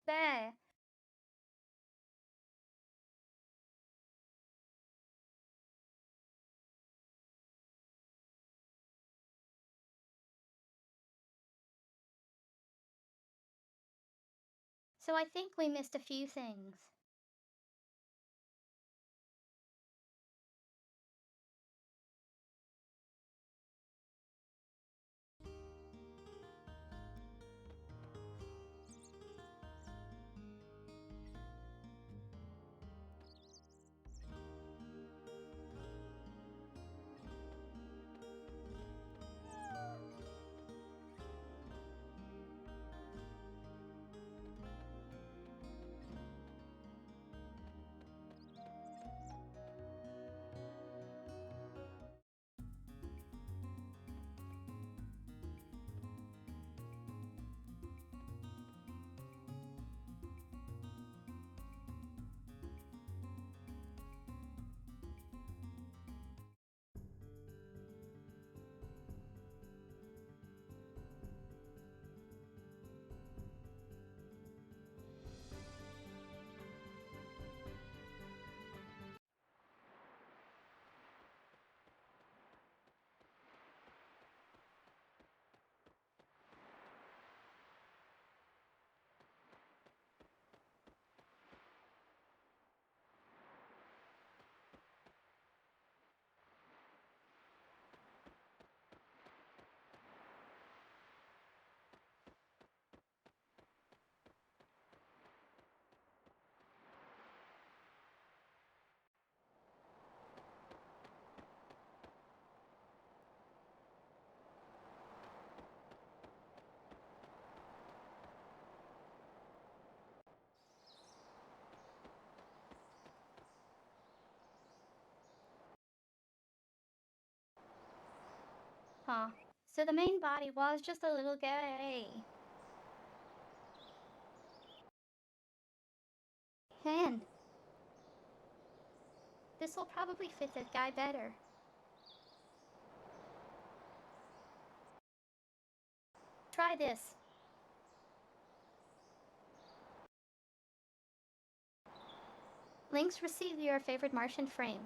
There. So I think we missed a few things. Huh. So the main body was just a little gay. Hand. This'll probably fit that guy better. Try this. Links receive your favorite Martian frame.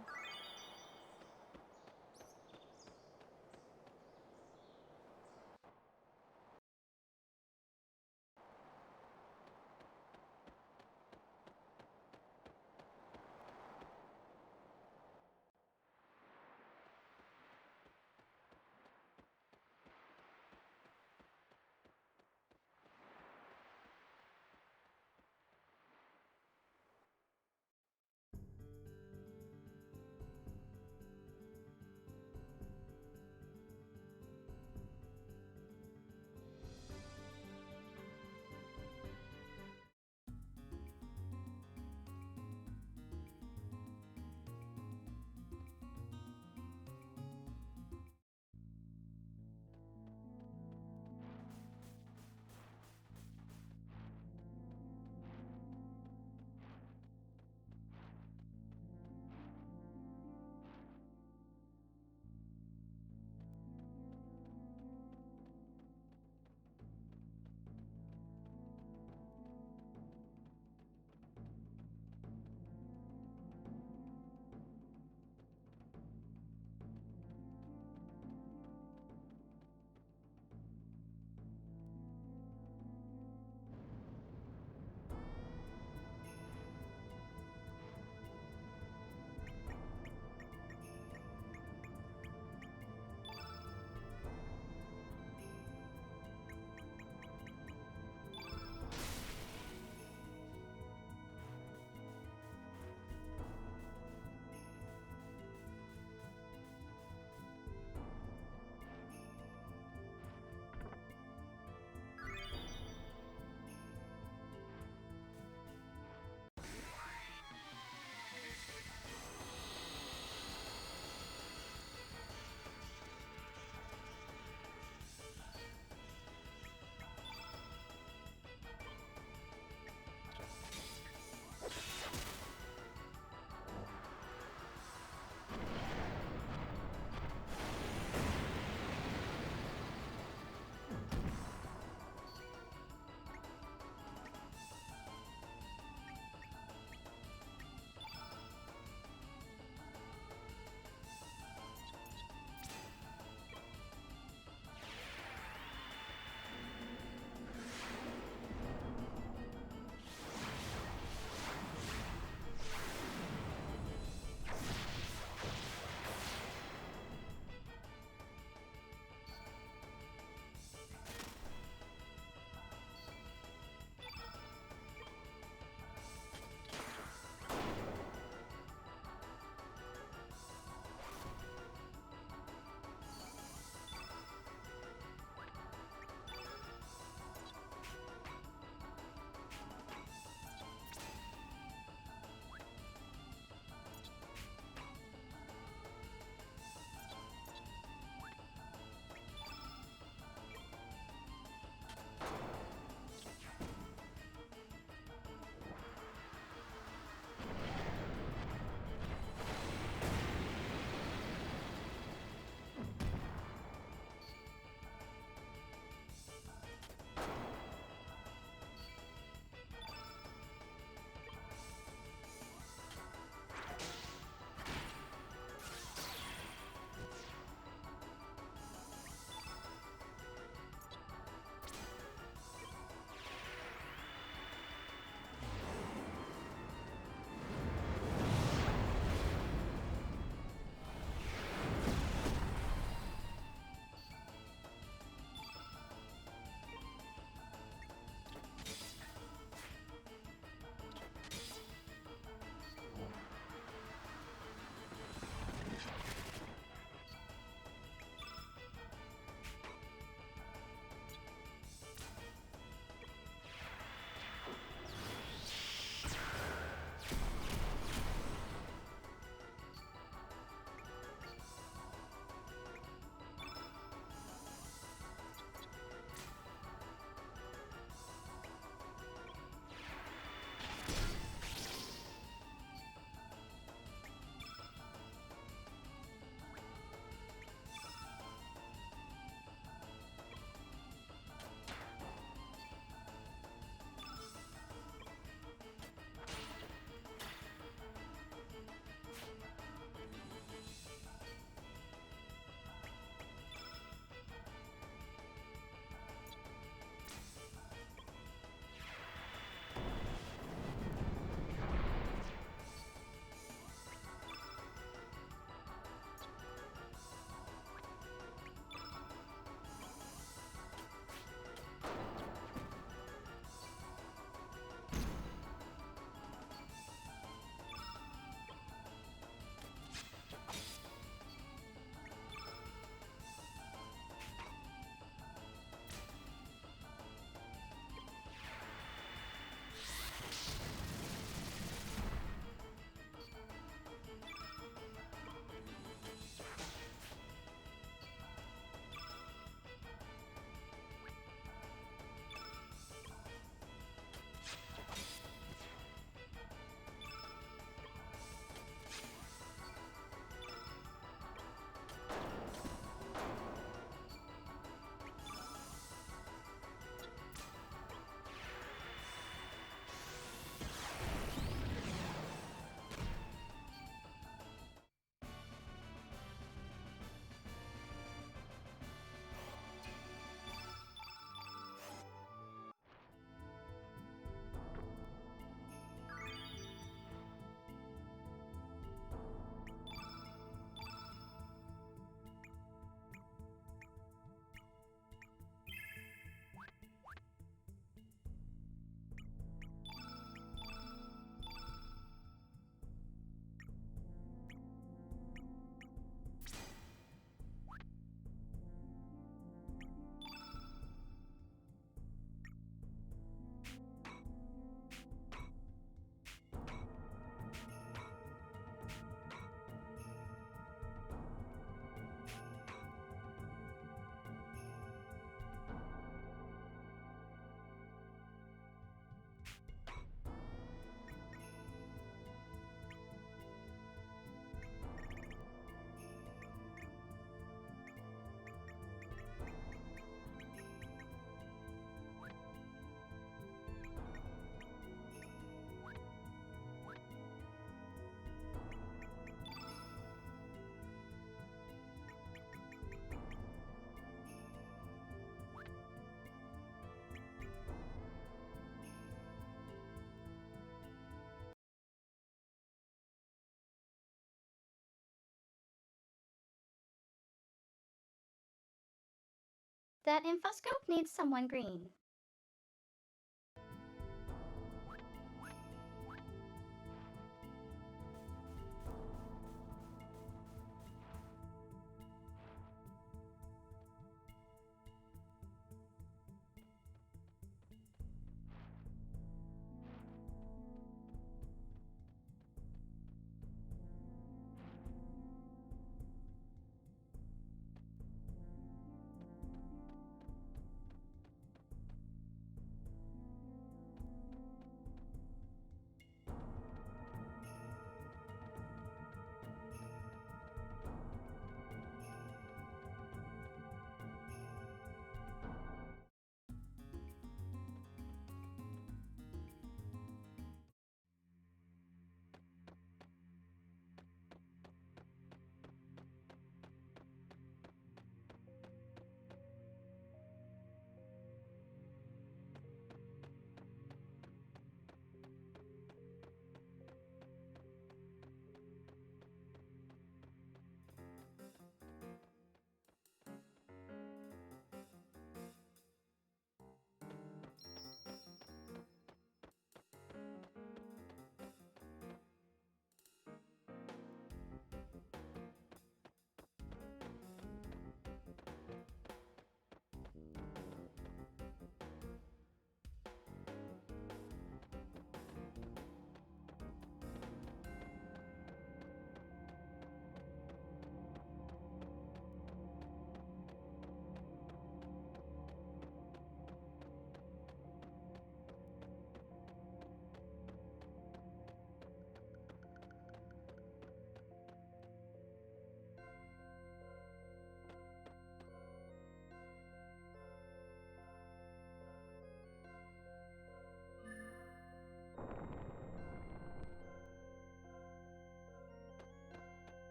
That infoscope needs someone green.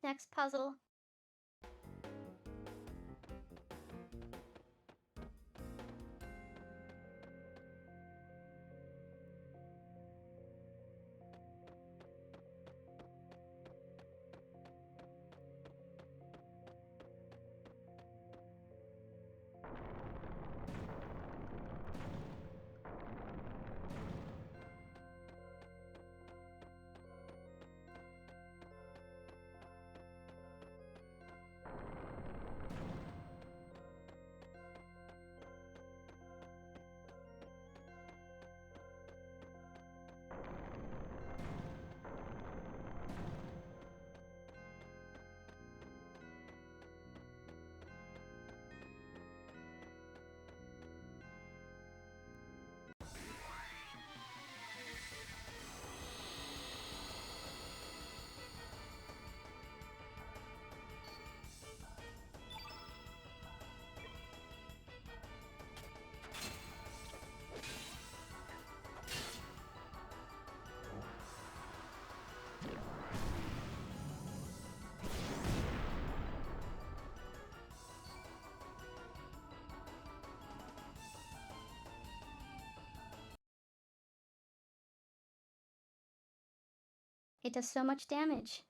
Next puzzle. It does so much damage.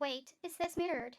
Wait, is this mirrored?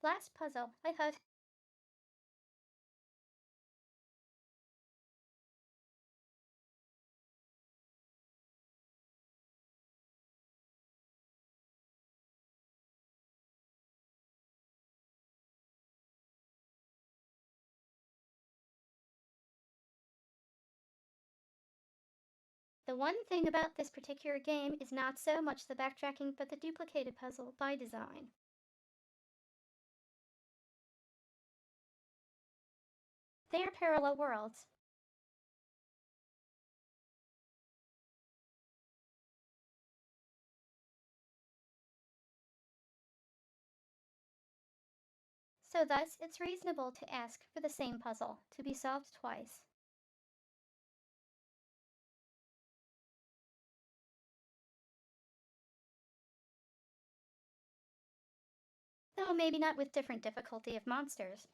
Last puzzle. I heard. The one thing about this particular game is not so much the backtracking, but the duplicated puzzle by design. They are parallel worlds. So thus, it's reasonable to ask for the same puzzle to be solved twice. Though maybe not with different difficulty of monsters.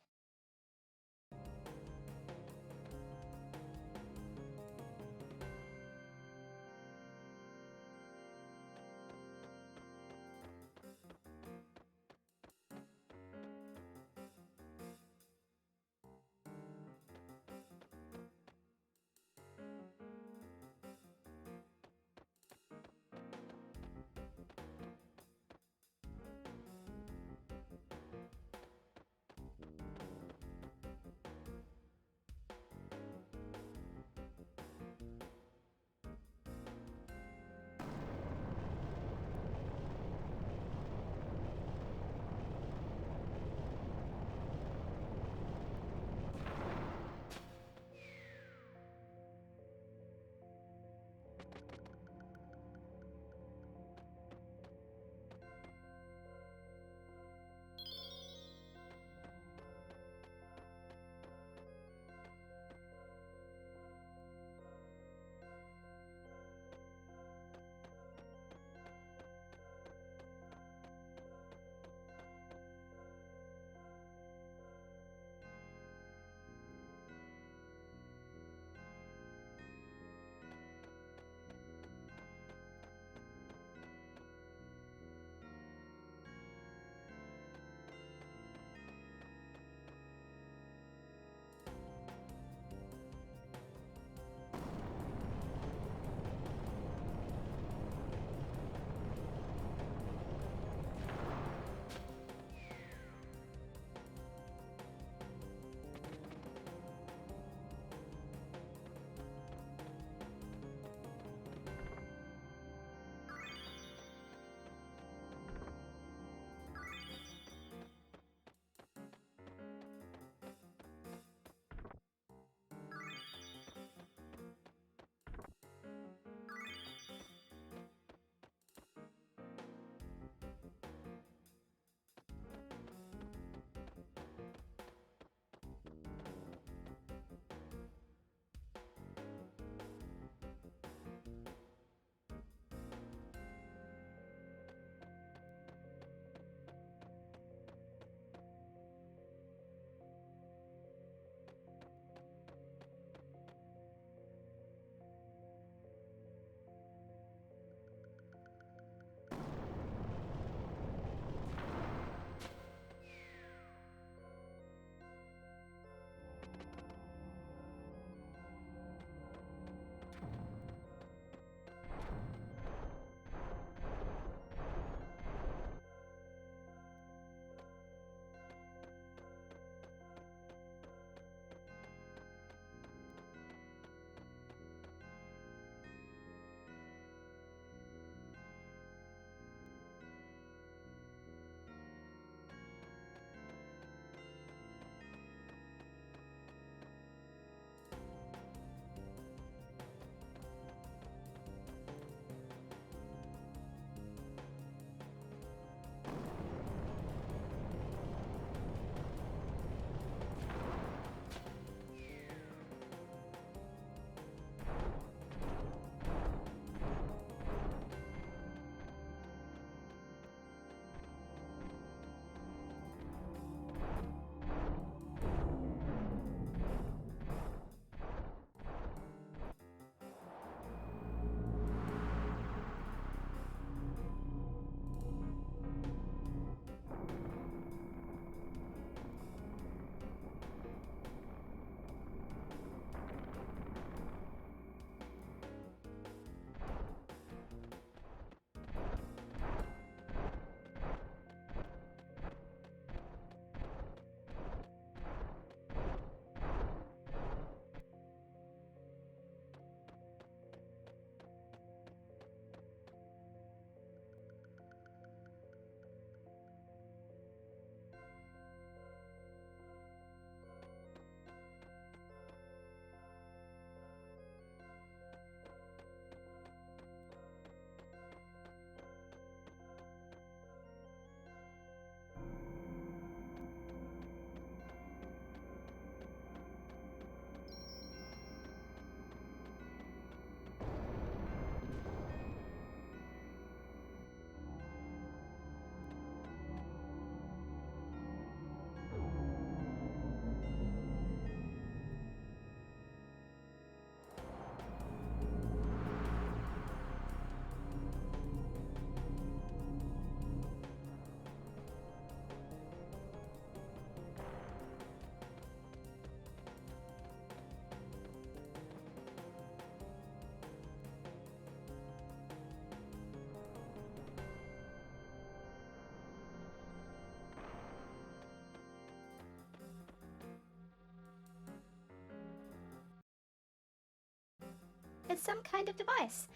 It's some kind of device.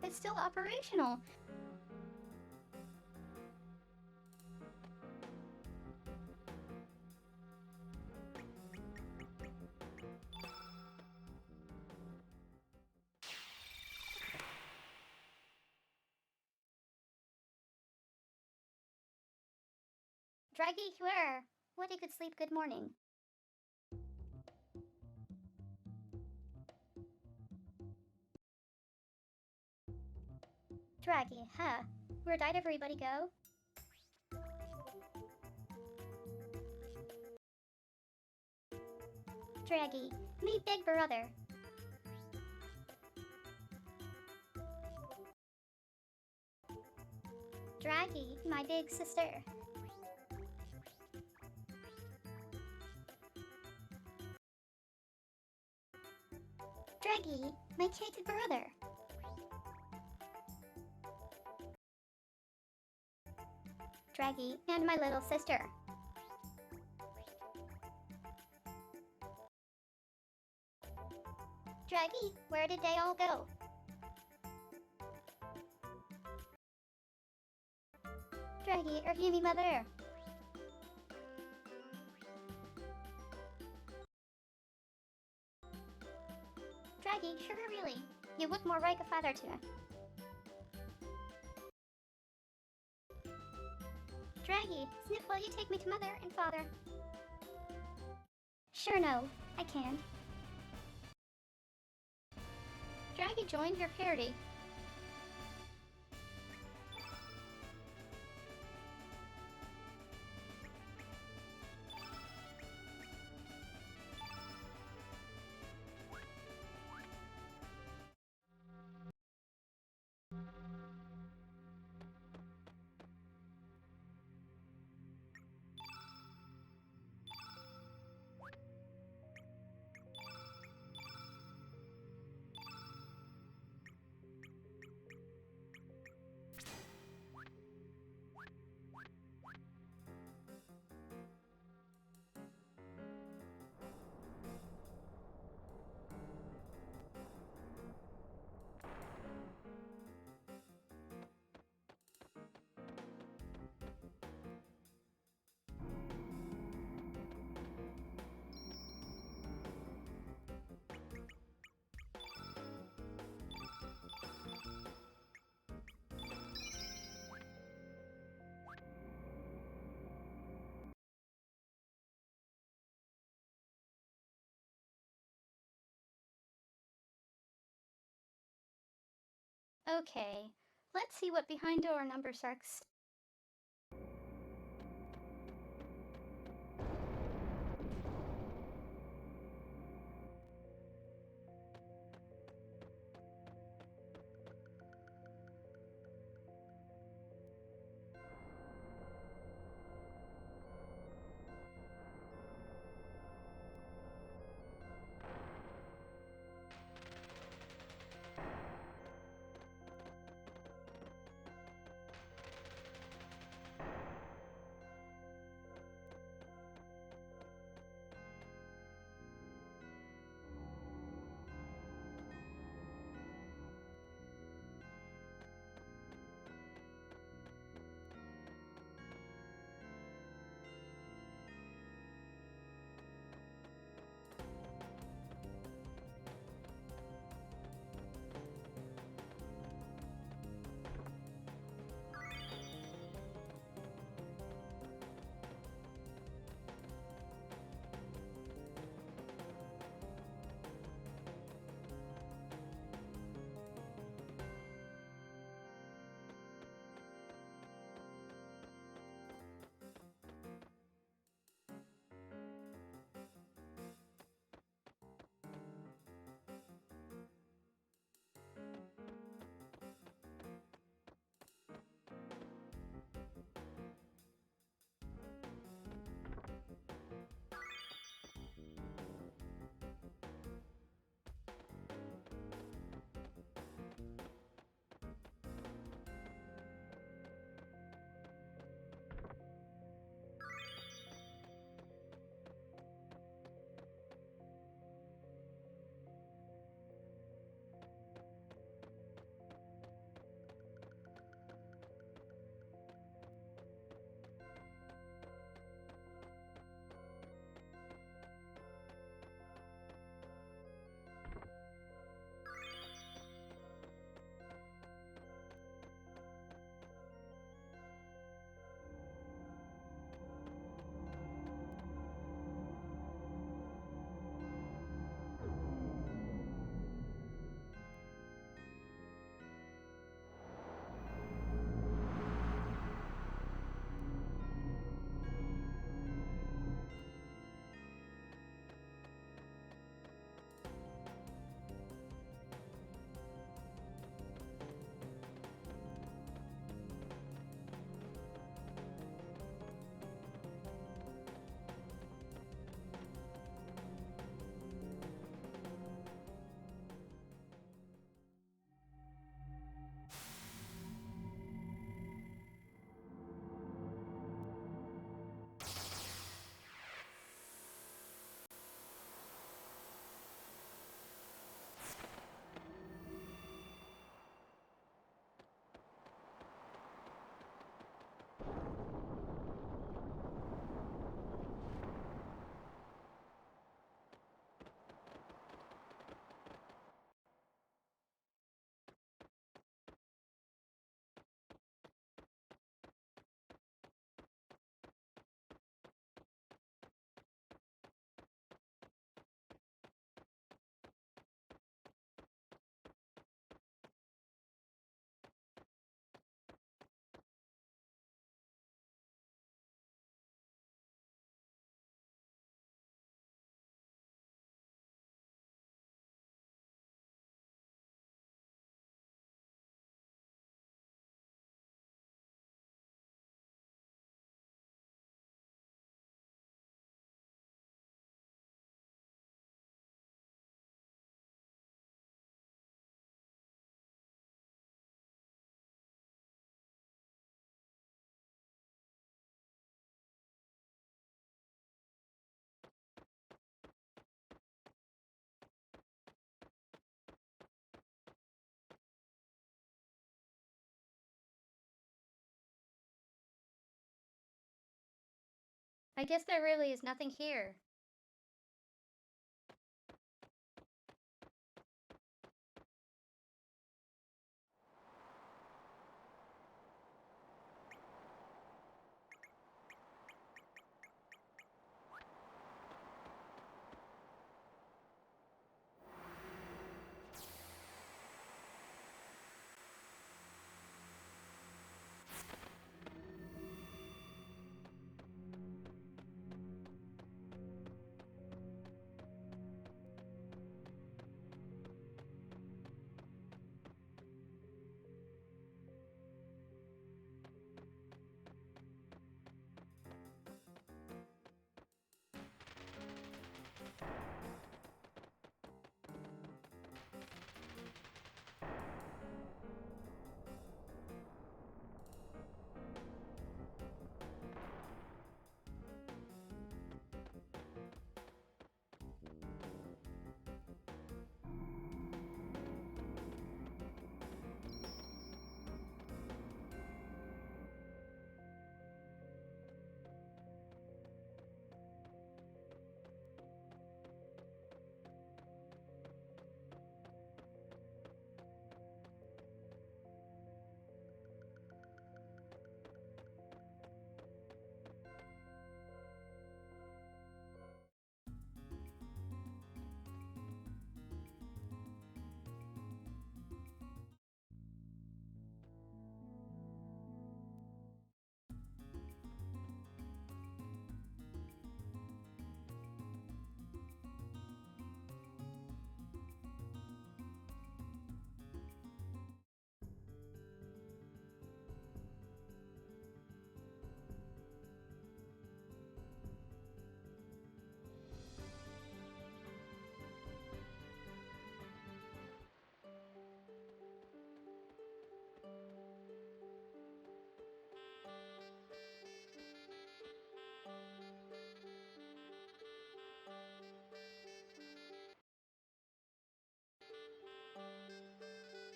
It's still operational. Draggy, where? What a good sleep, good morning. Draggy, huh? Where did everybody go? Draggy, me big brother. Draggy, my big sister. Draggy, my kid brother. Draggy, and my little sister. Draggy, where did they all go? Draggy, or you me mother. Draggy, sugar really. You look more like a father to me. Draggy, Sniff, will you take me to mother and father? Sure no, I can't. Draggy joined your party. Okay, let's see what behind door number sharks. I guess there really is nothing here.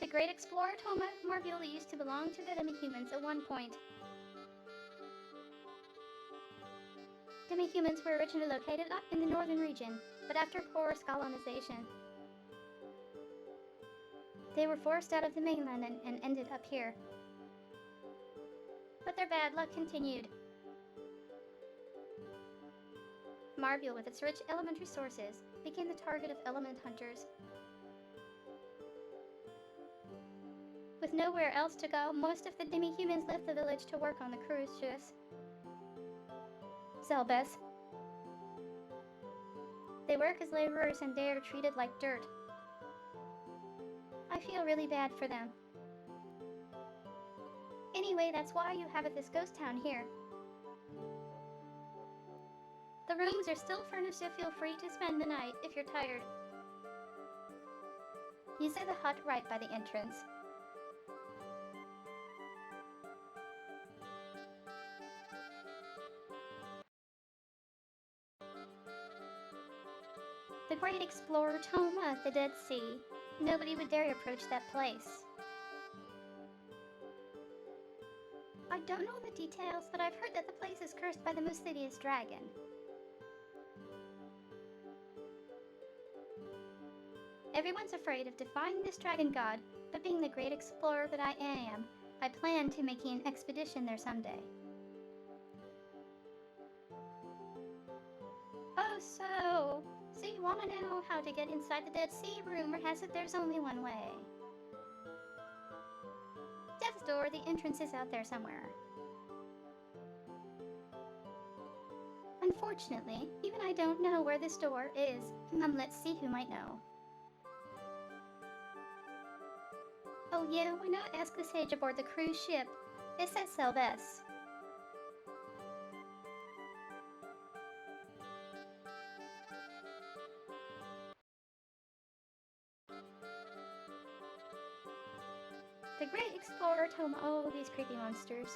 The great explorer Toma Marbula used to belong to the demi-humans at one point. Demi-humans were originally located up in the northern region, but after porous colonization, they were forced out of the mainland and ended up here. But their bad luck continued. Marbula, with its rich element resources, became the target of element hunters. With nowhere else to go, most of the demi-humans left the village to work on the cruise ships. Zelbes. They work as laborers and they are treated like dirt. I feel really bad for them. Anyway, that's why you have this ghost town here. The rooms are still furnished, so feel free to spend the night if you're tired. You see the hut right by the entrance. The great explorer Toma of the Dead Sea. Nobody would dare approach that place. I don't know the details, but I've heard that the place is cursed by the Mucidius dragon. Everyone's afraid of defying this dragon god, but being the great explorer that I am, I plan to make an expedition there someday. Oh, so you want to know how to get inside the Dead Sea? Rumor has it there's only one way. Death's Door, the entrance is out there somewhere. Unfortunately, even I don't know where this door is. Let's see who might know. Oh yeah, why not ask the sage aboard the cruise ship? It says Zelbes. The great explorer Toma. Oh, these creepy monsters.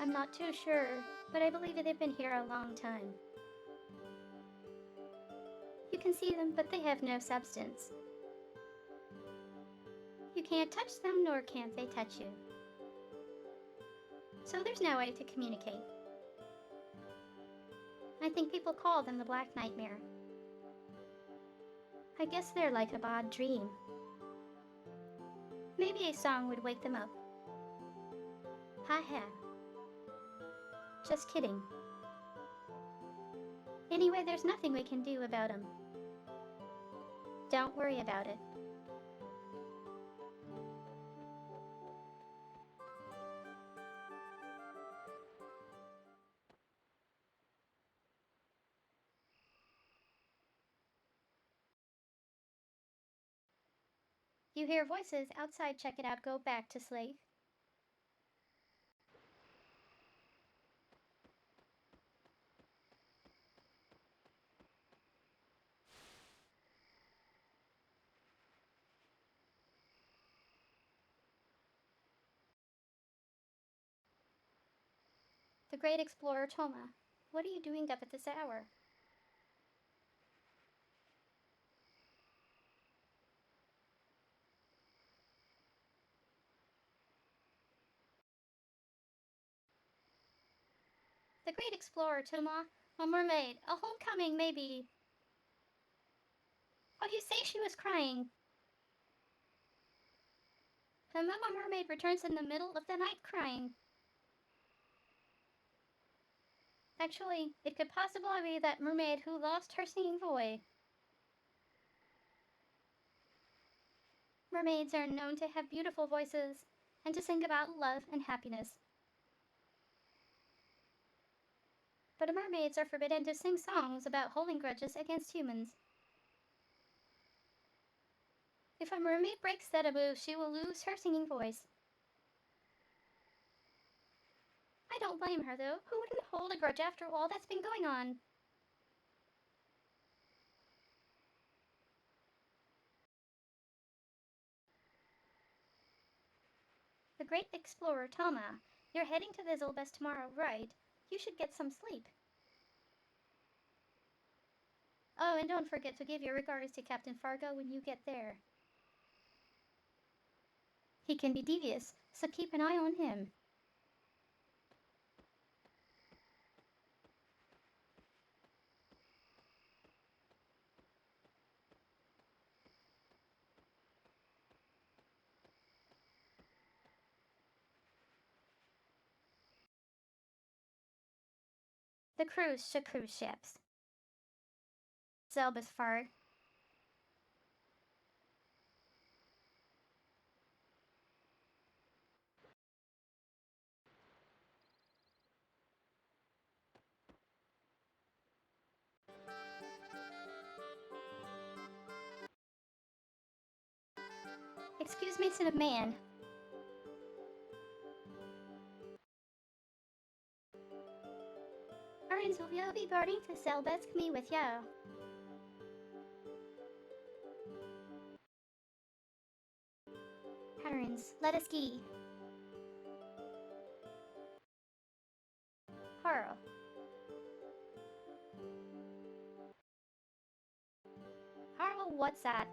I'm not too sure, but I believe they've been here a long time. You can see them, but they have no substance. You can't touch them, nor can't they touch you. So there's no way to communicate. I think people call them the Black Nightmare. I guess they're like a bad dream. Maybe a song would wake them up. Ha ha. Just kidding. Anyway, there's nothing we can do about them. Don't worry about it. You hear voices outside. Check it out. Go back to slave. The great explorer Toma. What are you doing up at this hour? The great explorer Toma. A mermaid. A homecoming, maybe. Oh, you say she was crying. The mama mermaid returns in the middle of the night crying. Actually, it could possibly be that mermaid who lost her singing voice. Mermaids are known to have beautiful voices and to sing about love and happiness. But mermaids are forbidden to sing songs about holding grudges against humans. If a mermaid breaks that taboo, she will lose her singing voice. I don't blame her, though. Who wouldn't hold a grudge after all that's been going on? The great explorer Tama, you're heading to the Zilbes tomorrow, right? You should get some sleep. Oh, and don't forget to give your regards to Captain Fargo when you get there. He can be devious, so keep an eye on him. The cruise to cruise ships. Zelbus Far. Excuse me, son of man. Arins, will you be boarding to Zelbus me with you? Arins, let us ski. Harl. Harl, what's that?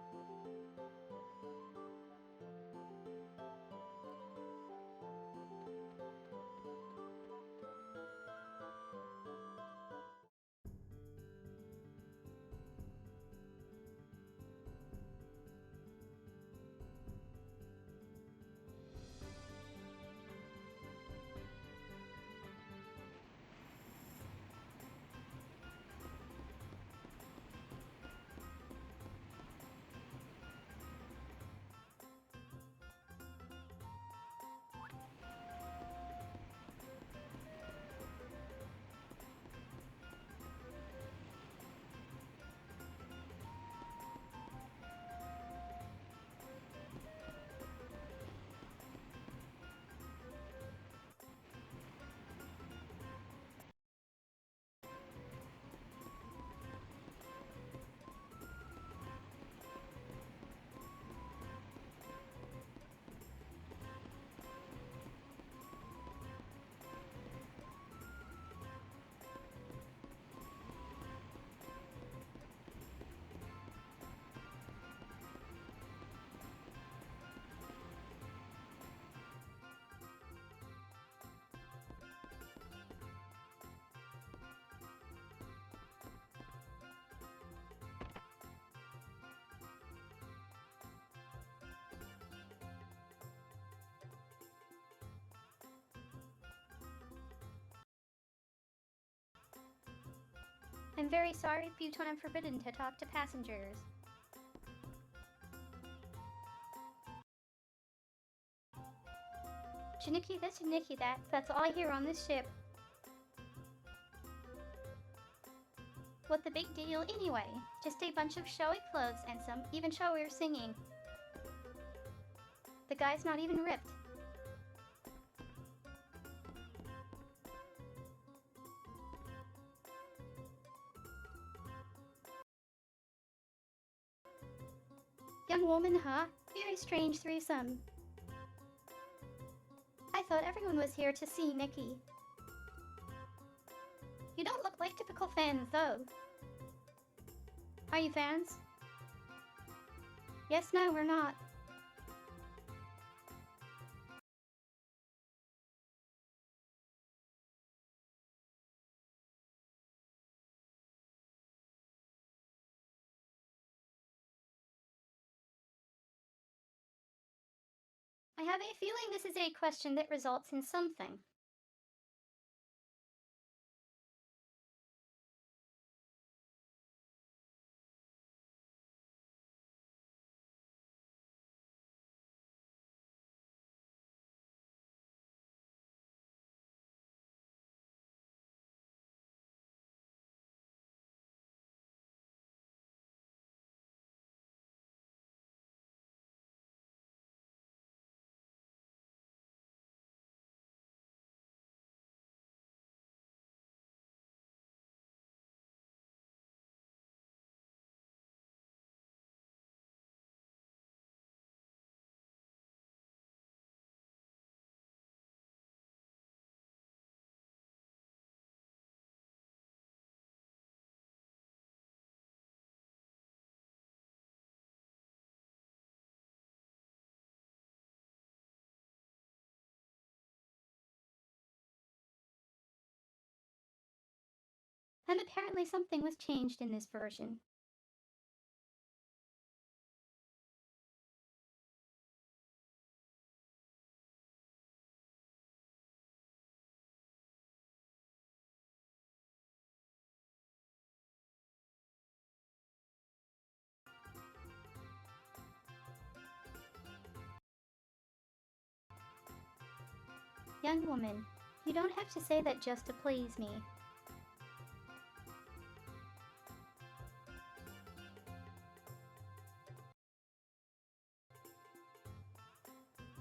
I'm very sorry, but I'm forbidden to talk to passengers. Janicki this, Janicki that, that's all I hear on this ship. What the big deal anyway? Just a bunch of showy clothes and some even showier singing. The guy's not even ripped. Young woman, huh? Very strange threesome. I thought everyone was here to see Nikki. You don't look like typical fans, though. Are you fans? Yes, no, we're not. I have a feeling this is a question that results in something. And apparently something was changed in this version. Young woman, you don't have to say that just to please me.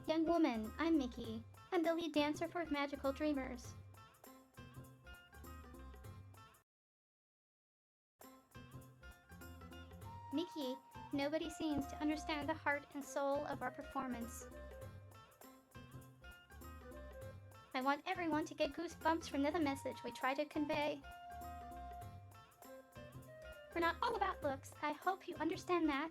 Young woman, I'm Mickey. I'm the lead dancer for Magical Dreamers. Mickey, nobody seems to understand the heart and soul of our performance. I want everyone to get goosebumps from the message we try to convey. We're not all about looks. I hope you understand that.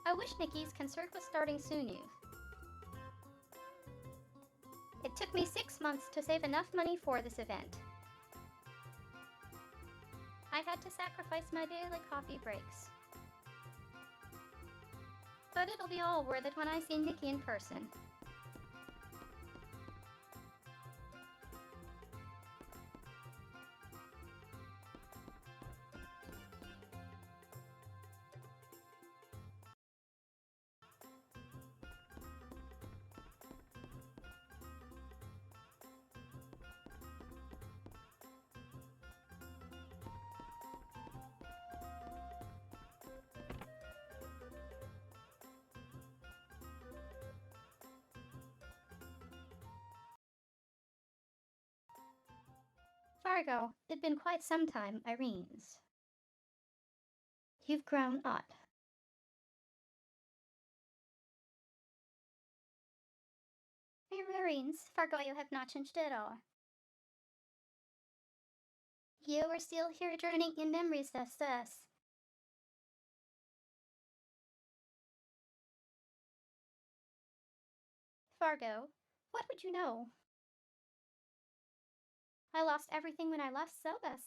I wish Nikki's concert was starting soon, Youth. It took me 6 months to save enough money for this event. I had to sacrifice my daily coffee breaks. But it'll be all worth it when I see Nikki in person. Fargo, it'd been quite some time, Irene's. You've grown up. Irene's, Fargo, you have not changed at all. You are still here journeying in memories thus us. Fargo, what would you know? I lost everything when I left Sobus.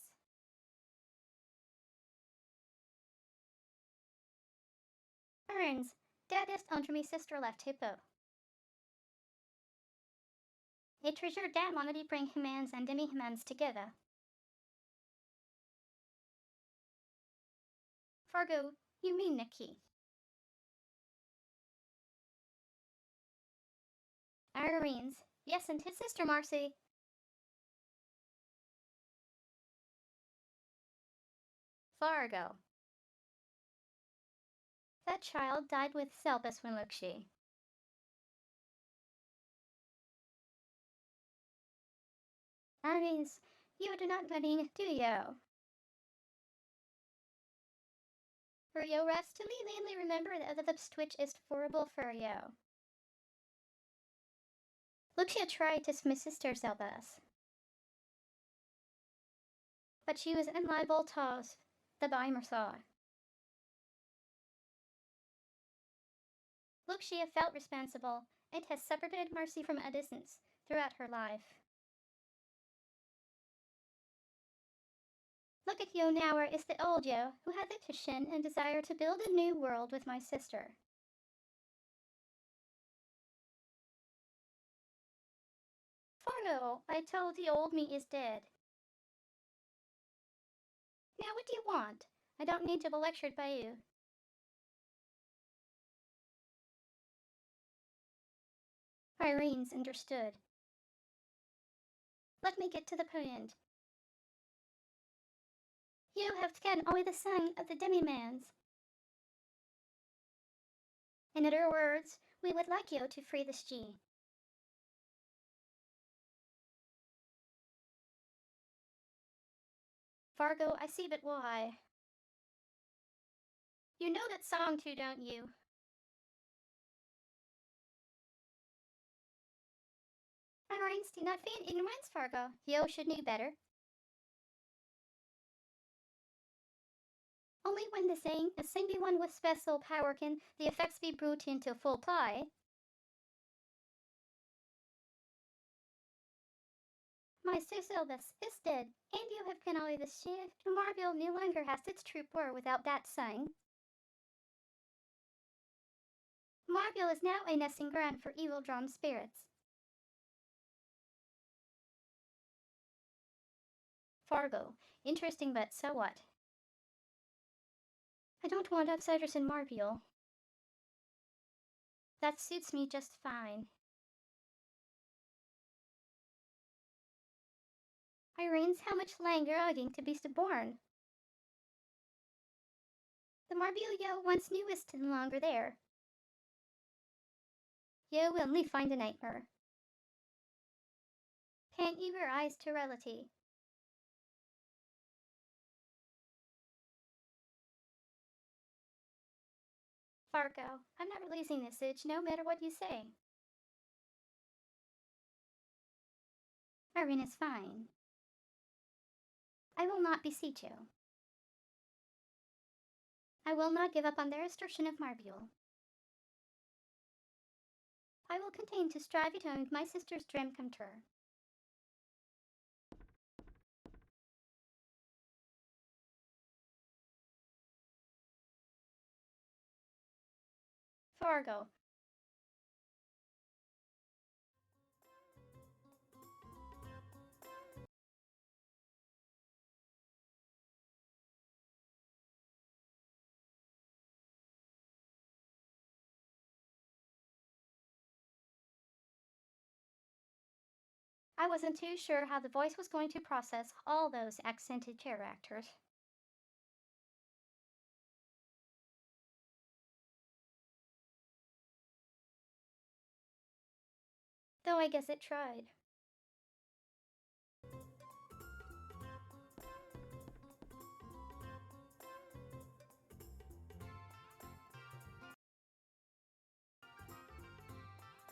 Irons, Dad ist under me sister left hippo. A treasure Dad wanted to bring humans and demi-humans together. Fargo, you mean Nikki. Irons, yes, and his sister Marcy. Fargo. That child died with Selbus when Lukshi. Irons, you do not wedding, do you? For yo rest to me mainly remember that the twitch is horrible for yo. Lucia tried to my sister Selbus. But she was unliable toss the Bimer saw. Lucia felt responsible and has separated Marcy from a distance throughout her life. Look at yo now, where is the old yo who had the vision and desire to build a new world with my sister. Fargo, I told the old me is dead. Now what do you want? I don't need to be lectured by you. Irene's understood. Let me get to the point. You have taken away the son of the demi-mans. In other words, we would like you to free this G. Fargo, I see but why. You know that song too, don't you? Irons do not feign ignorance, Fargo. Yo should know better. Only when the saying, a single one with special power can the effects be brought into full play. My sister Elvis is dead, and you have can only the shift. Marville no longer has its troop war without that saying. Marville is now a nesting ground for evil drawn spirits. Fargo, interesting, but so what? I don't want outsiders in Marville. That suits me just fine. Irene's how much longer arguing to be born? The Marville yo once knew is no longer there. Yo will only find a nightmare. Can't you your eyes to reality? Fargo, I'm not releasing this itch no matter what you say. Irene is fine. I will not beseech you. I will not give up on their assertion of Marville. I will continue to strive to make my sister's dream come true. Fargo. I wasn't too sure how the voice was going to process all those accented characters. Though I guess it tried.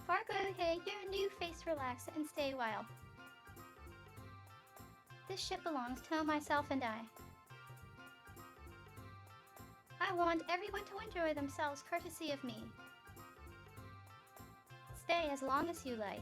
Fargo, hey, your new face relax and stay a while. This ship belongs to myself and I. I want everyone to enjoy themselves courtesy of me. Stay as long as you like.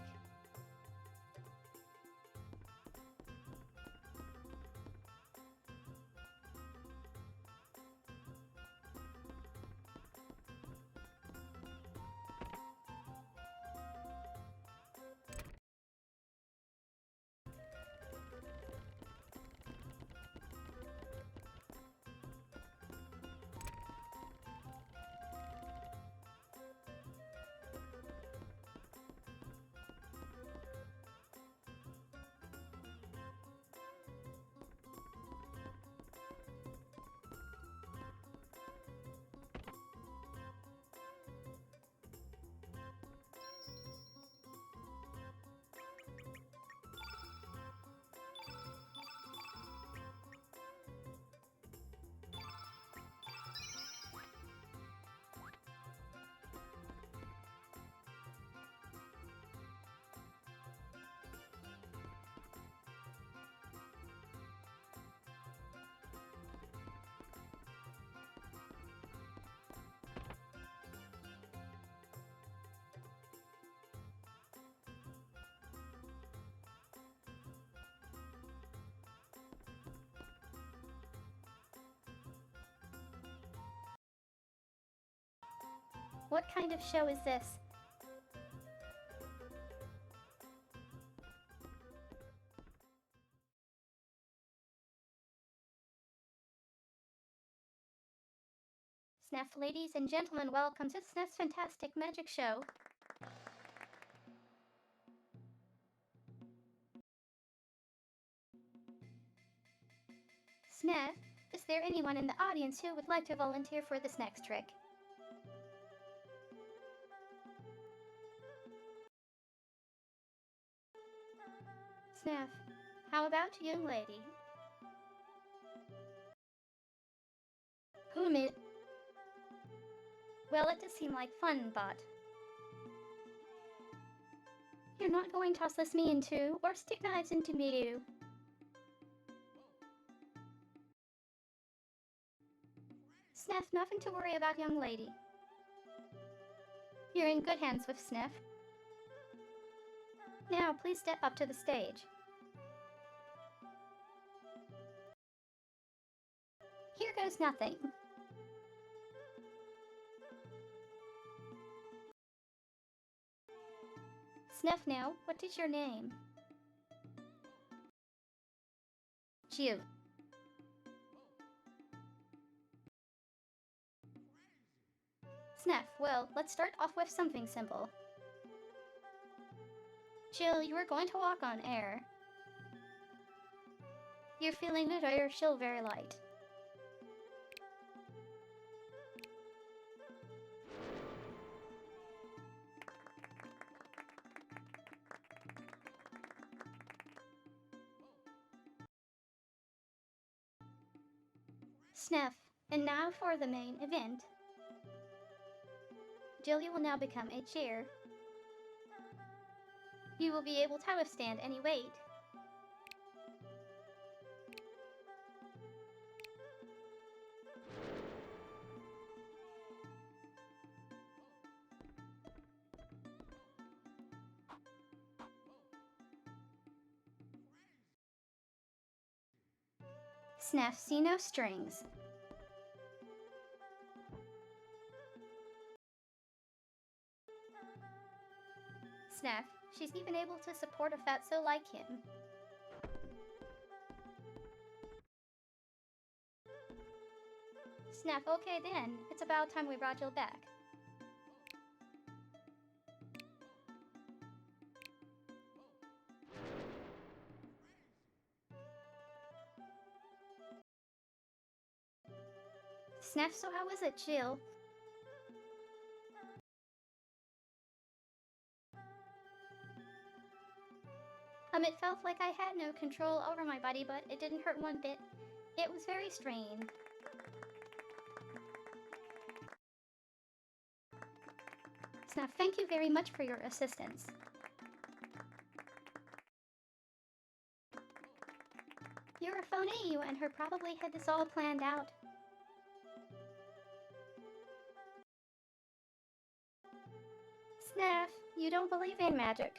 What kind of show is this? Snef, ladies and gentlemen, welcome to Snef's Fantastic Magic Show. Snef, is there anyone in the audience who would like to volunteer for this next trick? Snef, how about you, young lady? Whom it? Well, it does seem like fun, but... You're not going to toss me into, or stick knives into me, you. Snef, nothing to worry about, young lady. You're in good hands with Snef. Now, please step up to the stage. Here goes nothing. Snef, now, what is your name? Jill. Snef, well, let's start off with something simple. Jill, you are going to walk on air. You're feeling good or you're still very light? Snef, and now for the main event. Jill, you will now become a chair. You will be able to withstand any weight. Snef, see no strings. Snef, she's even able to support a fatso like him. Snef, okay then, it's about time we brought Jill back. Snef, so how is it, Jill? It felt like I had no control over my body, but it didn't hurt one bit. It was very strange. Snef, thank you very much for your assistance. You're a phony, you and her probably had this all planned out. Snef, you don't believe in magic.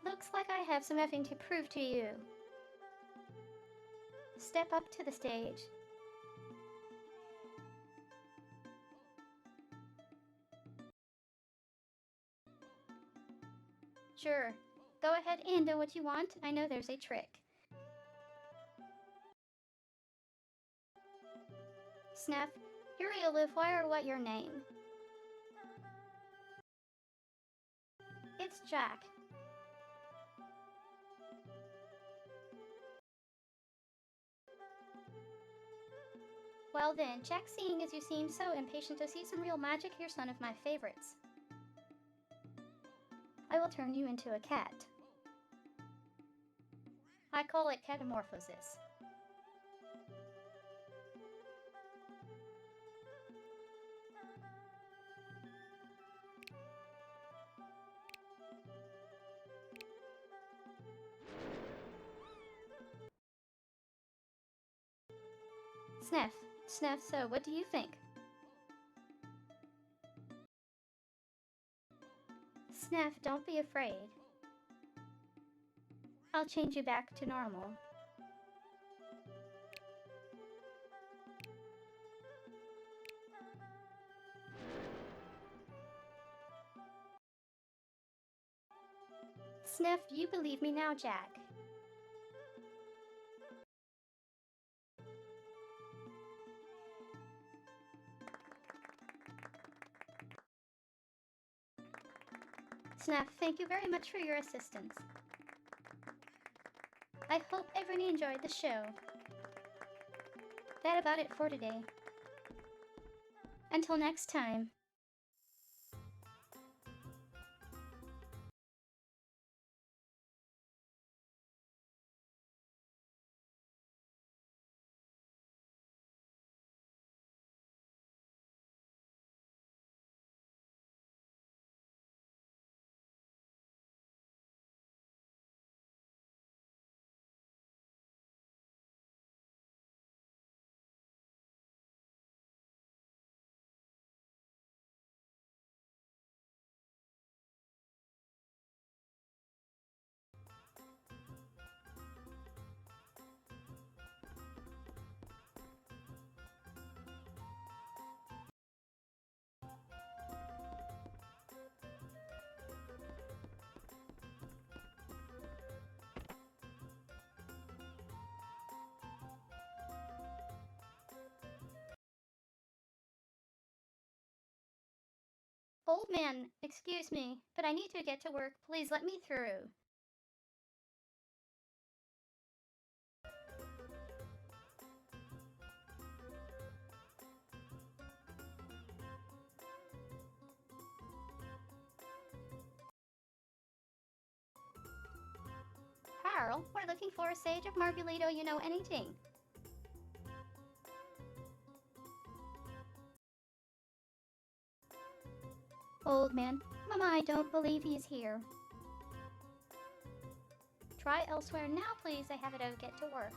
Looks like I have something to prove to you. Step up to the stage. Sure. Go ahead and do what you want. I know there's a trick. Snef, here you live. Why or what your name? It's Jack. Well then, Jack, seeing as you seem so impatient to see some real magic, here's one of my favorites. I will turn you into a cat. I call it catamorphosis. Snef, so what do you think? Snef, don't be afraid. I'll change you back to normal. Sniff, you believe me now, Jack. Snuff, thank you very much for your assistance. I hope everyone enjoyed the show. That about it for today. Until next time. Old man, excuse me, but I need to get to work. Please let me through. Carl, we're looking for a sage of Margulito, you know anything. Old man, Mama, I don't believe he's here. Try elsewhere now, please. I have to get to work.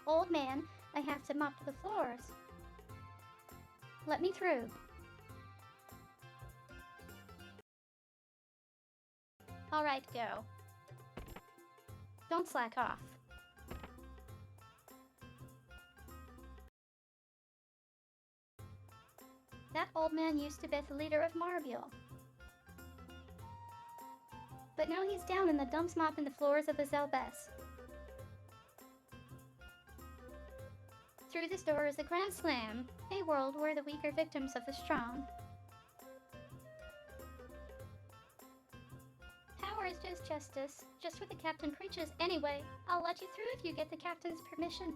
Old man, I have to mop the floors. Let me through. All right, go. Don't slack off. That old man used to be the leader of Marbule. But now he's down in the dumps mopping the floors of the Zelbes. Through this door is the Grand Slam, a world where the weak are victims of the strong. Power is just justice, just what the captain preaches. Anyway, I'll let you through if you get the captain's permission.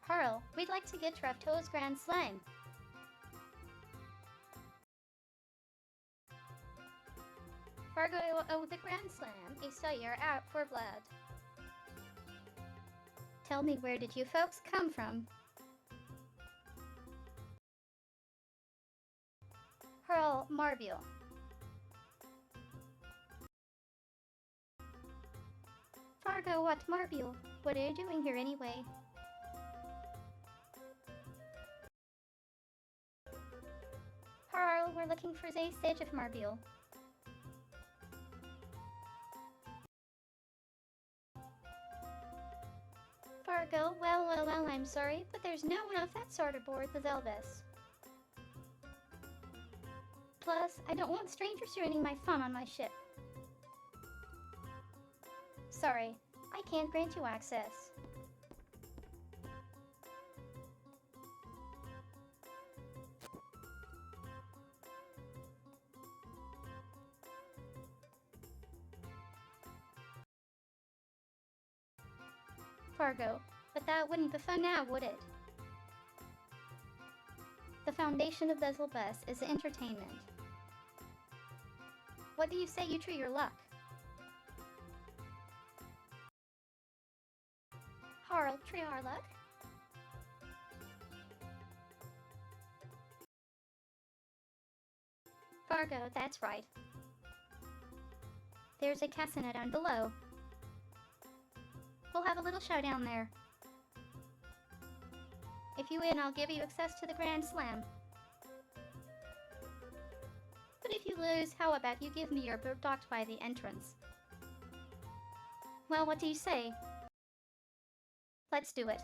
Pearl, we'd like to get Rafto's Grand Slam. Fargo of the Grand Slam, a Sawyer out for blood. Tell me, where did you folks come from? Pearl Marbule. Fargo, what Marbule? What are you doing here anyway? Pearl, we're looking for the sage of Marbule. Fargo, well, I'm sorry, but there's no one of that sort aboard the Zelbes. Plus, I don't want strangers ruining my fun on my ship. Sorry, I can't grant you access. Fargo, but that wouldn't be fun now, would it? The foundation of the Zelbes is entertainment. What do you say you try your luck? Harl, try our luck? Fargo, that's right. There's a casino down below. We'll have a little showdown there. If you win, I'll give you access to the Grand Slam. But if you lose, how about you give me your bird docked by the entrance? Well, what do you say? Let's do it.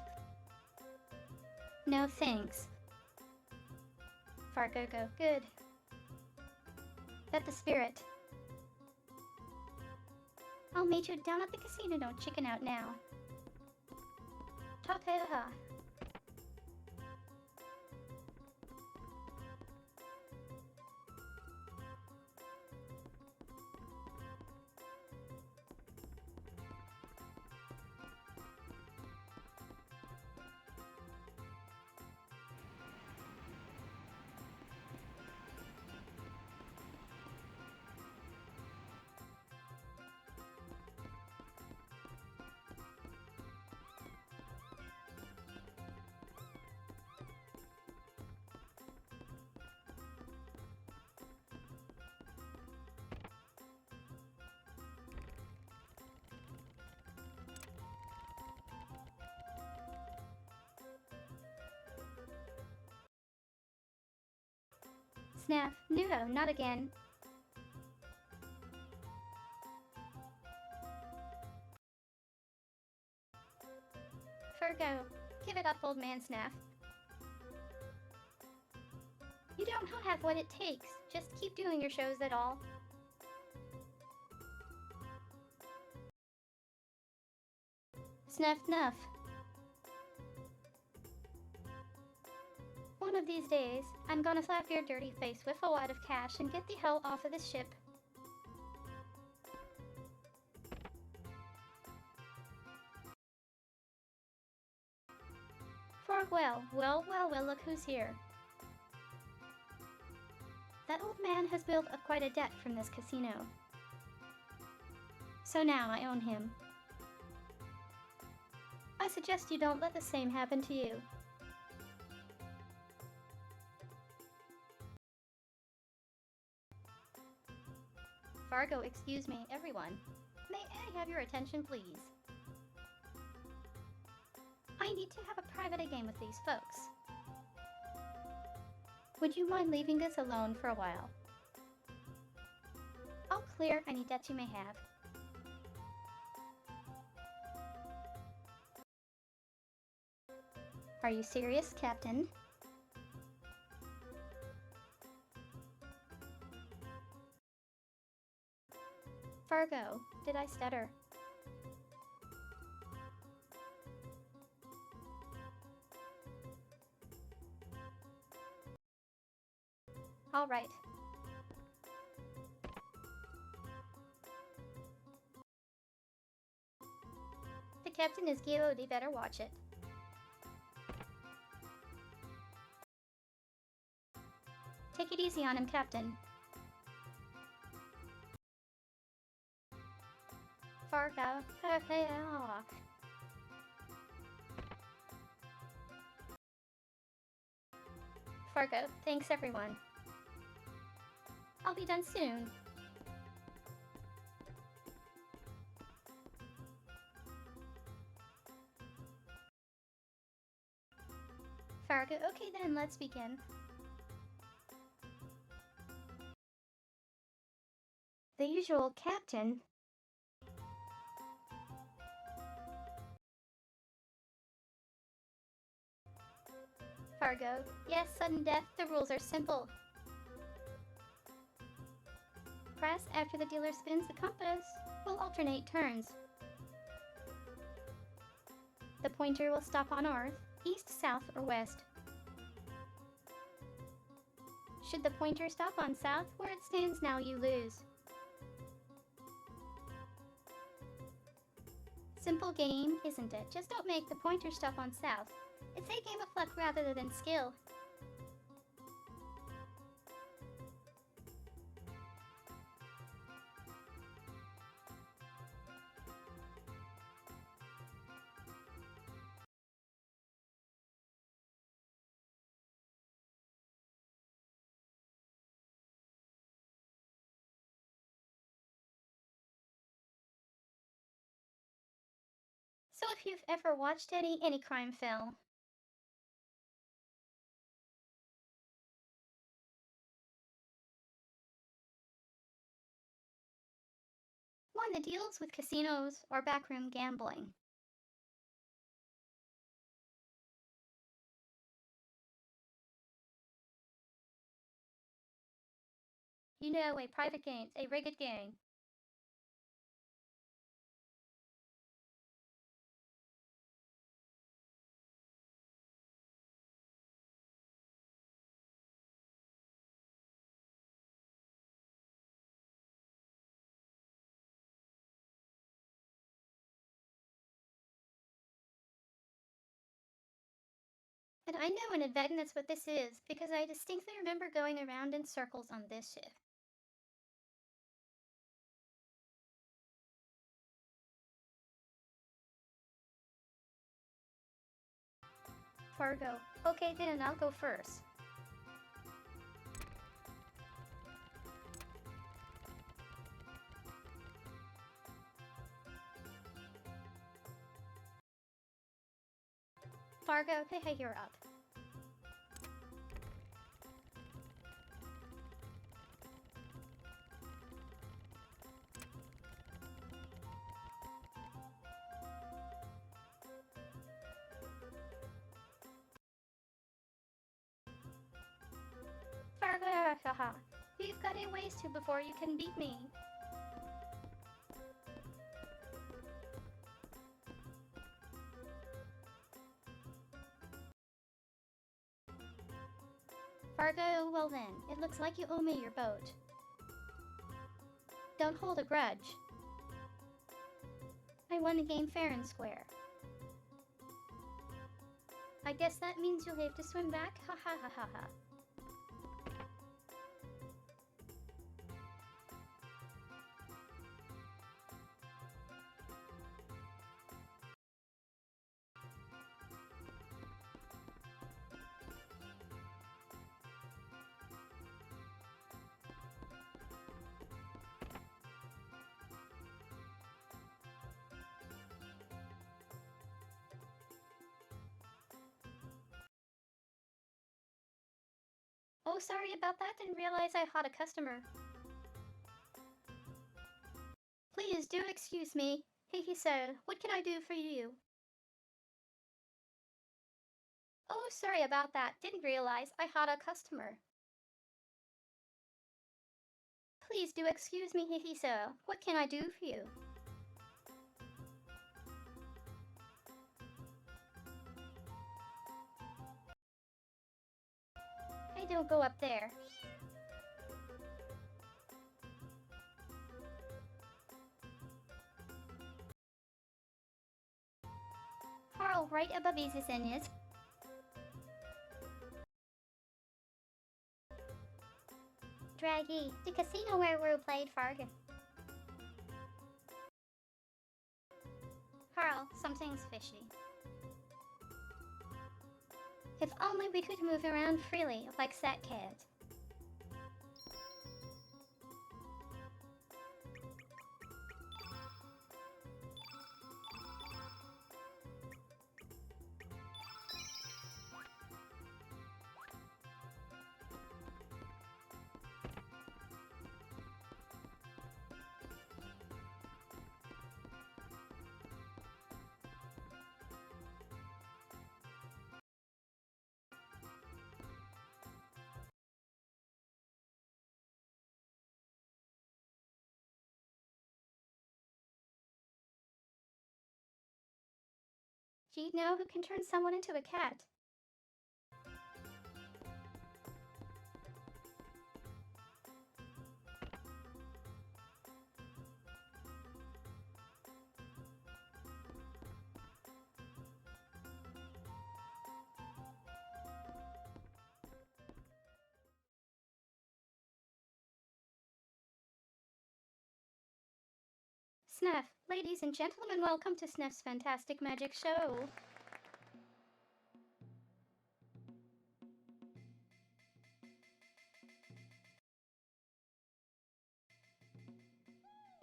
No thanks. Fargo, go. Good. That's the spirit. I'll meet you down at the casino. Don't chicken out now. Ta-ta-ha. Snap. No, not again. Fargo, give it up, old man Snaff. You don't have what it takes. Just keep doing your shows at all. Snuff nuff. One of these days, I'm gonna slap your dirty face with a wad of cash and get the hell off of this ship. Farewell. Well, look who's here. That old man has built up quite a debt from this casino. So now I own him. I suggest you don't let the same happen to you. Fargo, excuse me, everyone. May I have your attention, please? I need to have a private game with these folks. Would you mind leaving us alone for a while? I'll clear any debts you may have. Are you serious, Captain? Fargo, did I stutter? All right. The captain is Guillaume, better watch it. Take it easy on him, Captain. Fargo, Fargo, thanks everyone. I'll be done soon. Fargo, okay then, let's begin. The usual captain. Fargo, yes, sudden death, the rules are simple. Press after the dealer spins the compass will alternate turns. The pointer will stop on north, east, south, or west. Should the pointer stop on south, where it stands now, you lose. Simple game, isn't it? Just don't make the pointer stop on south. It's a game of luck rather than skill. So if you've ever watched any crime film, one that deals with casinos or backroom gambling, you know, a private gang, a rigged gang. And I know in advance that's what this is because I distinctly remember going around in circles on this ship. Fargo. Okay, then I'll go first. Fargo, hey, you're up. Fargo, haha. You've got a ways to before you can beat me. Fargo, well then, it looks like you owe me your boat. Don't hold a grudge. I won the game fair and square. I guess that means you'll have to swim back, ha ha ha ha ha. Oh, sorry about that, didn't realize I had a customer. Please do excuse me. He said, what can I do for you? Oh, sorry about that, didn't realize I had a customer. Please do excuse me, he said, what can I do for you? Hey, don't go up there. Carl, right above easy is. Draggy, the casino where we played Fargo. Carl, something's fishy. If only we could move around freely like Sat Cat. Do you know who can turn someone into a cat? Snuff, ladies and gentlemen, welcome to Snuff's Fantastic Magic Show.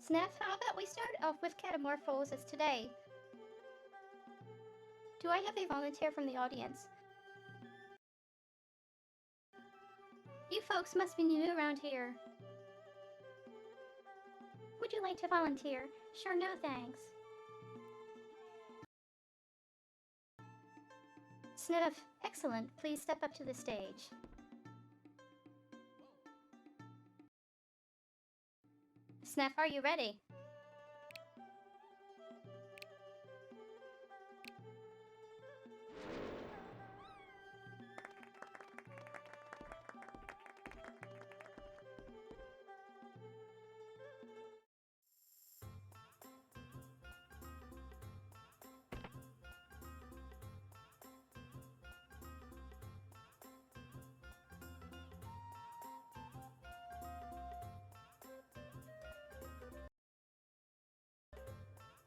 Snuff, how about we start off with Catamorphosis today? Do I have a volunteer from the audience? You folks must be new around here. Would you like to volunteer? Sure, no thanks. Sniff, excellent. Please step up to the stage. Sniff, are you ready?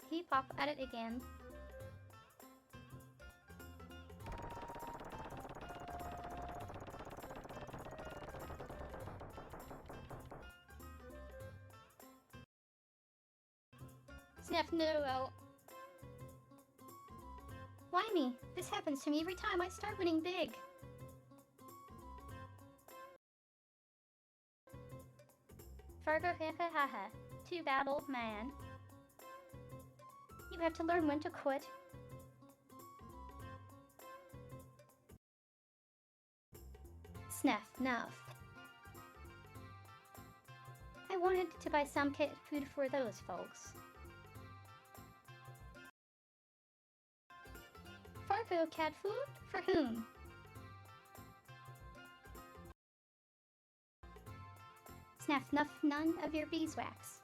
He pop at it again. Sniff, no. Why me? This happens to me every time I start winning big. Fargo, ha ha ha. Too bad, old man. You have to learn when to quit. Sniff, nuff. I wanted to buy some cat food for those folks. Fargo, cat food? For whom? Sniff, nuff, none of your beeswax.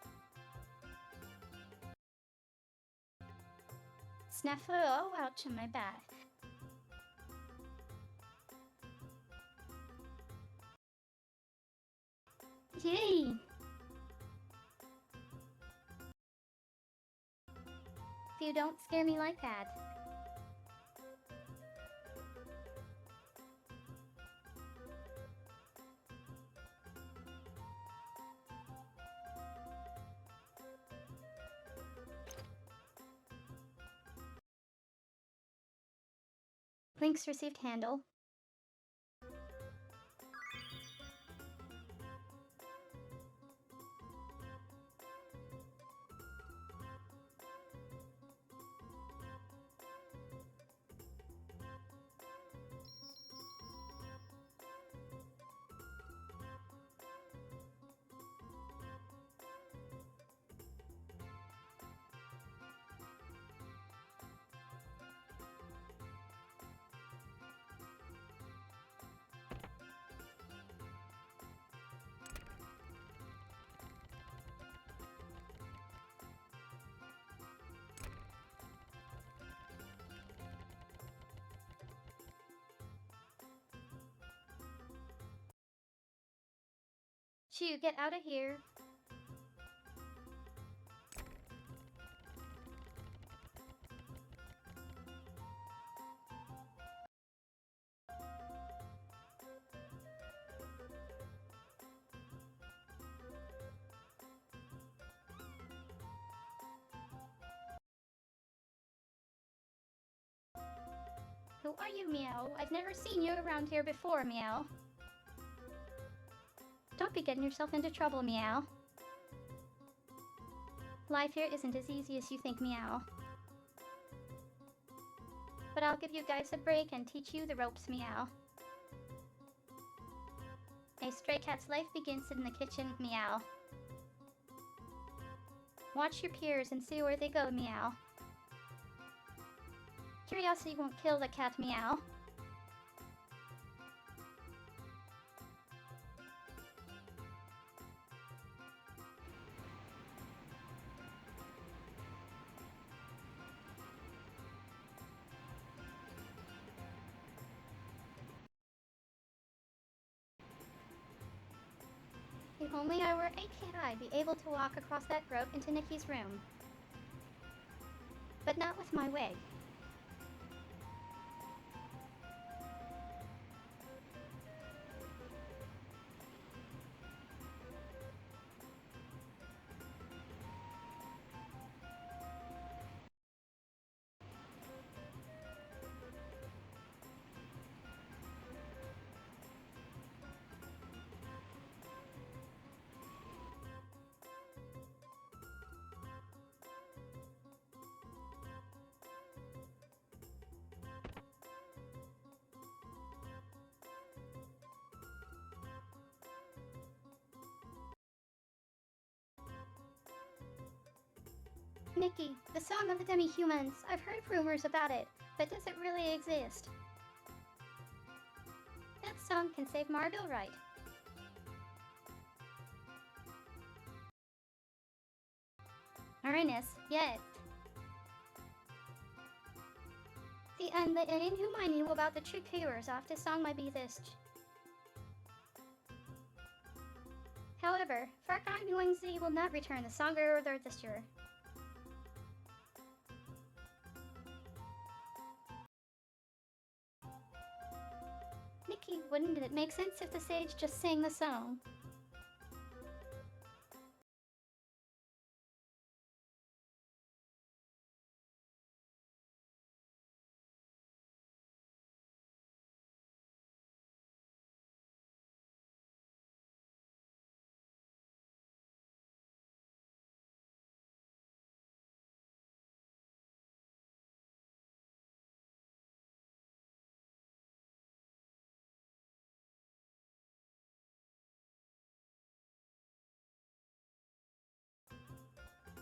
Sniff, oh, ouch in my back. Yay! You don't scare me like that. Links received handle. Shoo, get out of here. Who are you, Meow? I've never seen you around here before, Meow. Don't be getting yourself into trouble, Meow. Life here isn't as easy as you think, Meow. But I'll give you guys a break and teach you the ropes, Meow. A stray cat's life begins in the kitchen, Meow. Watch your peers and see where they go, Meow. Curiosity won't kill the cat, Meow. If only I were a cat, I'd be able to walk across that rope into Nikki's room. But not with my wig. Nikki, the Song of the Demi-Humans. I've heard rumors about it, but does it really exist? That song can save Marble, right? Uranus, yes. The alien whom I knew about the true heroes of this song might be this. However, Farkon Wingzy will not return the song further this year. Nikki, wouldn't it make sense if the sage just sang the song?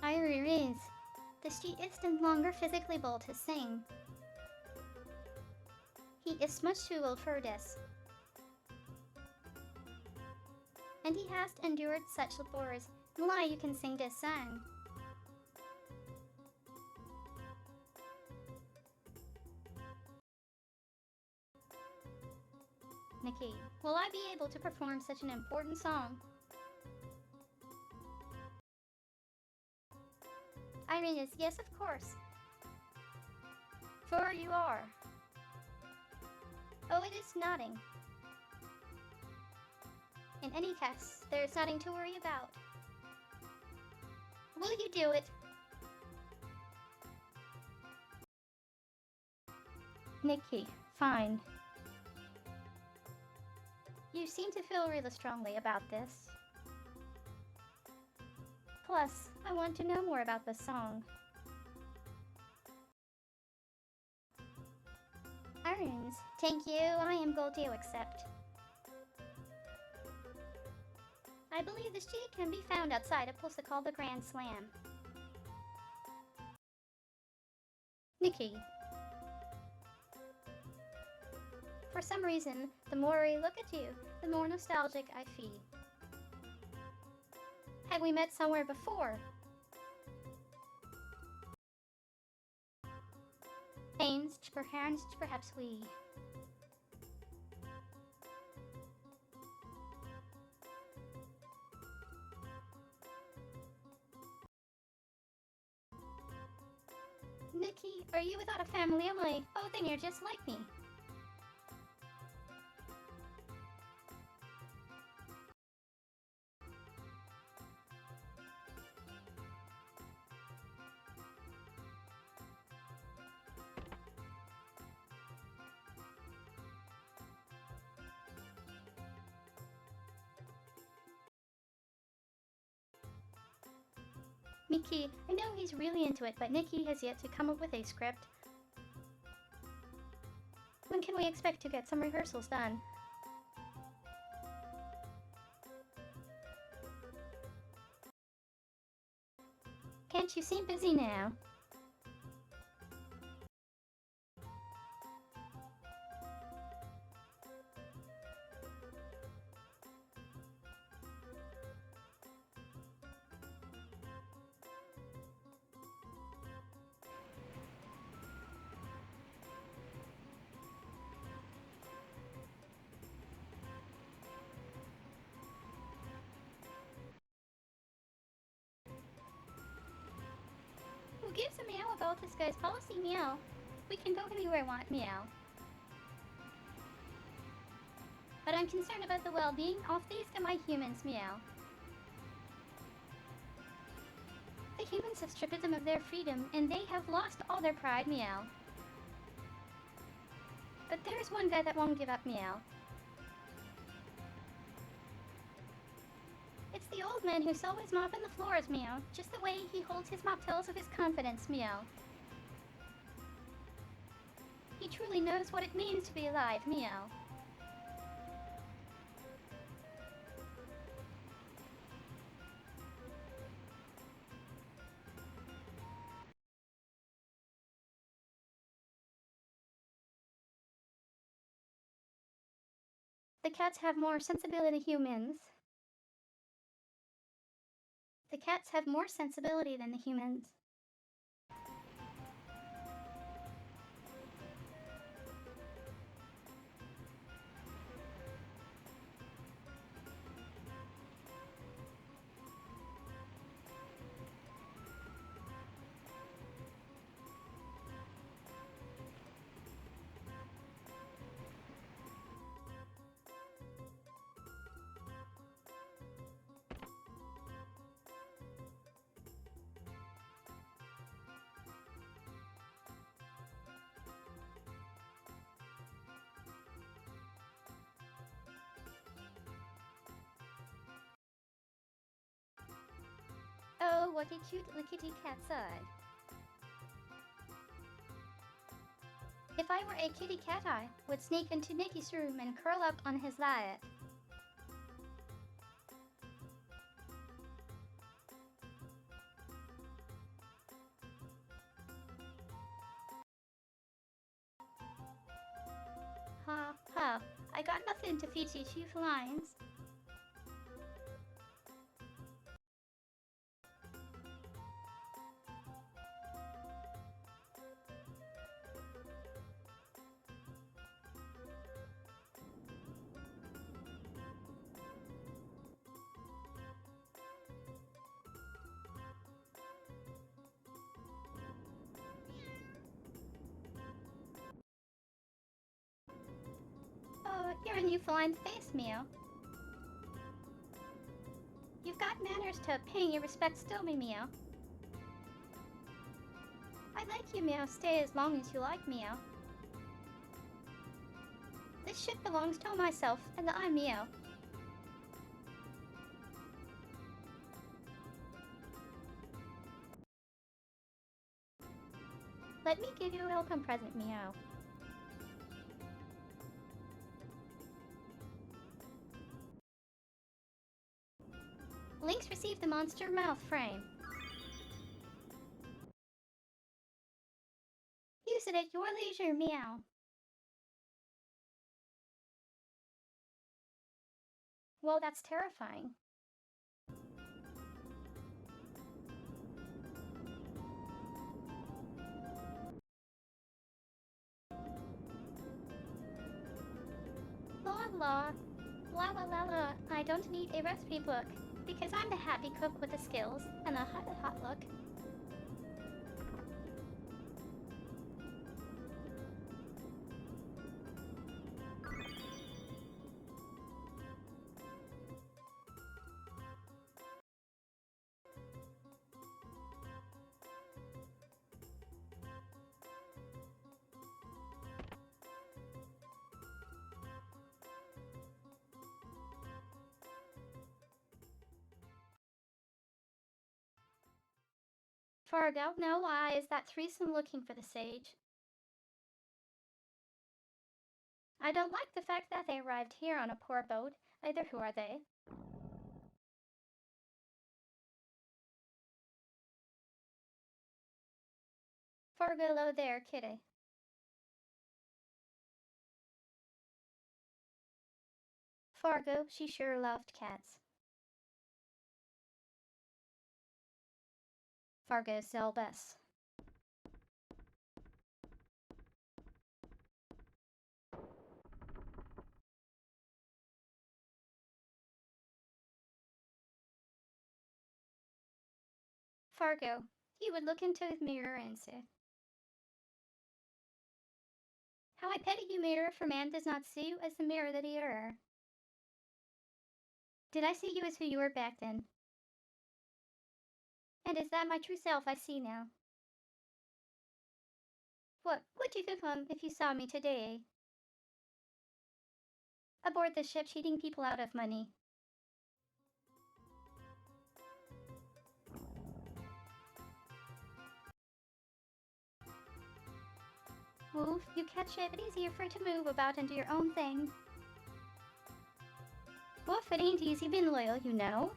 Iris, the she is no longer physically able to sing. He is much too old for this. And he has endured such labors. Why you can sing this song? Nikki, will I be able to perform such an important song? Iris, yes, of course. For you are. Oh, it is nothing. In any case, there is nothing to worry about. Will you do it? Nikki, fine. You seem to feel really strongly about this. Plus, I want to know more about the song. Irons, thank you, I am going to accept. I believe the sheet can be found outside a place called the Grand Slam. Nikki. For some reason, the more I look at you, the more nostalgic I feel. Had we met somewhere before? Perhaps we. Nikki, are you without a family? Oh, then you're just like me. Nikki, I know he's really into it, but Nikki has yet to come up with a script. When can we expect to get some rehearsals done? Can't you seem busy now? Who gives a meow about this guy's policy? Meow. We can go anywhere we want. Meow. But I'm concerned about the well-being of these semi-humans. Meow. The humans have stripped them of their freedom, and they have lost all their pride. Meow. But there's one guy that won't give up. Meow. It's the old man who's always mopping the floors. Meow. Just the way he holds his mop tells of his confidence. Meow. He truly knows what it means to be alive. Meow. The cats have more sensibility than humans. The cats have more sensibility than the humans. Oh, what a cute lickety cat's eye. If I were a kitty cat, I would sneak into Nicky's room and curl up on his lap. Ha ha, I got nothing to feed you two felines. Oh, you're a new feline face, Meow. You've got manners to paying your respects to me, Meow. I'd like you, Meow. Stay as long as you like, Meow. This ship belongs to myself, and I'm Meow. Let me give you a welcome present, Meow. Lynx received the monster mouth frame. Use it at your leisure, Meow. Well, that's terrifying. La la. La la la la. I don't need a recipe book, because I'm the happy cook with the skills and the hot look. Fargo, no lie, is that threesome looking for the sage. I don't like the fact that they arrived here on a poor boat. Either who are they? Fargo, hello there, kitty. Fargo, she sure loved cats. Fargo Selbess. Fargo, he would look into his mirror and say, "How I pity you, mirror, for man does not see you as the mirror that you are." Did I see you as who you were back then? And is that my true self I see now? What would you become if you saw me today? Aboard the ship cheating people out of money. Move, you catch it easier for it to move about and do your own thing. Woof, it ain't easy being loyal, you know.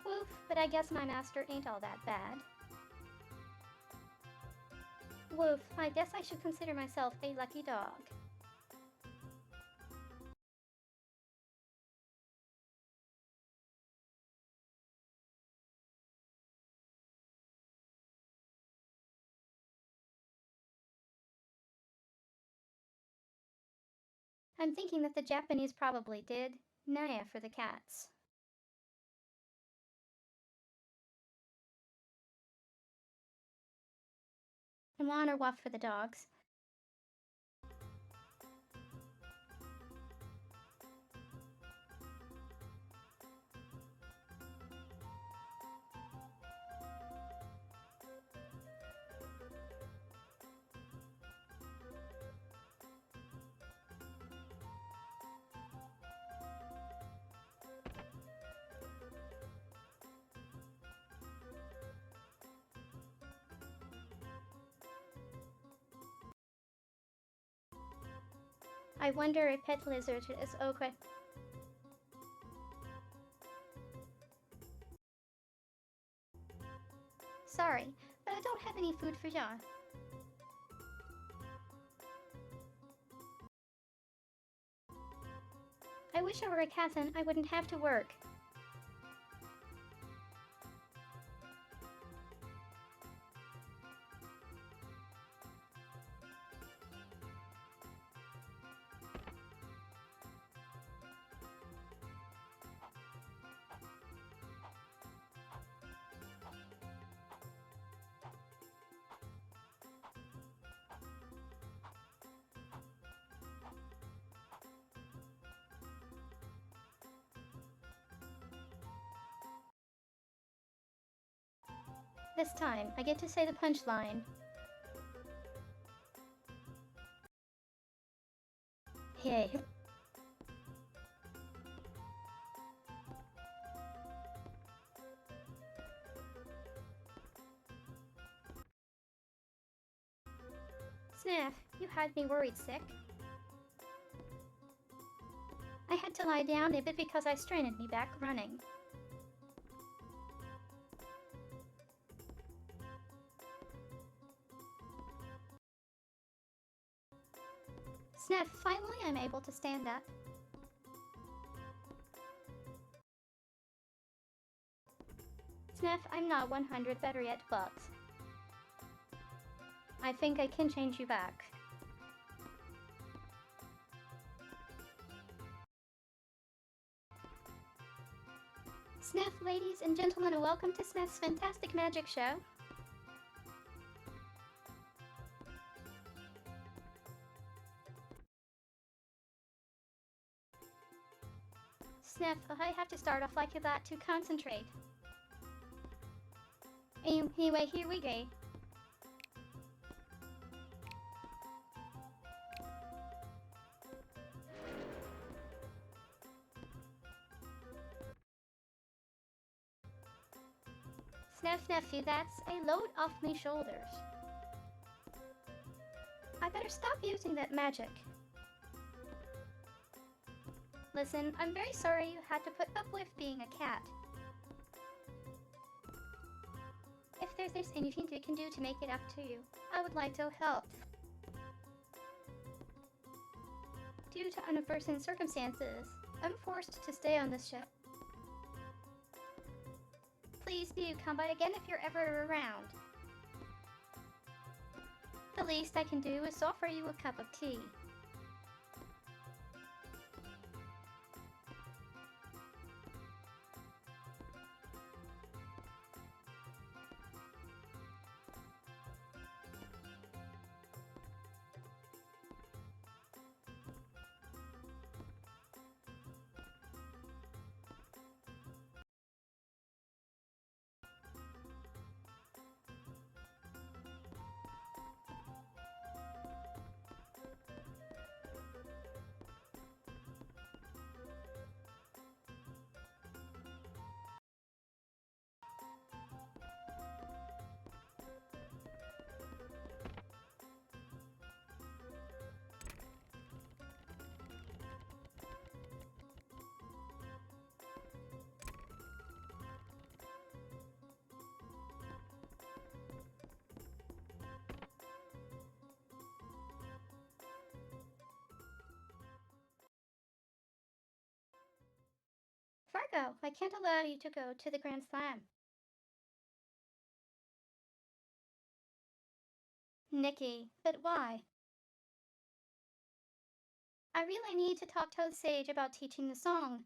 Woof, but I guess my master ain't all that bad. Woof, I guess I should consider myself a lucky dog. I'm thinking that the Japanese probably did Naya for the cats. And Juan or Waf for the dogs. I wonder if pet lizard is okay. Sorry, but I don't have any food for ya. I wish I were a cat and I wouldn't have to work. This time, I get to say the punchline. Hey. Sniff, you had me worried sick. I had to lie down a bit because I strained me back running. Sniff, finally I'm able to stand up. Sniff, I'm not 100, better yet, but I think I can change you back. Sniff, ladies and gentlemen, and welcome to Sniff's Fantastic Magic Show. Sniff, I have to start off like that to concentrate. Anyway, here we go. Sniff, nephew, that's a load off me shoulders. I better stop using that magic. Listen, I'm very sorry you had to put up with being a cat. If there's anything we can do to make it up to you, I would like to help. Due to unforeseen circumstances, I'm forced to stay on this ship. Please do come by again if you're ever around. The least I can do is offer you a cup of tea. Fargo, I can't allow you to go to the Grand Slam. Nikki, but why? I really need to talk to Sage about teaching the song.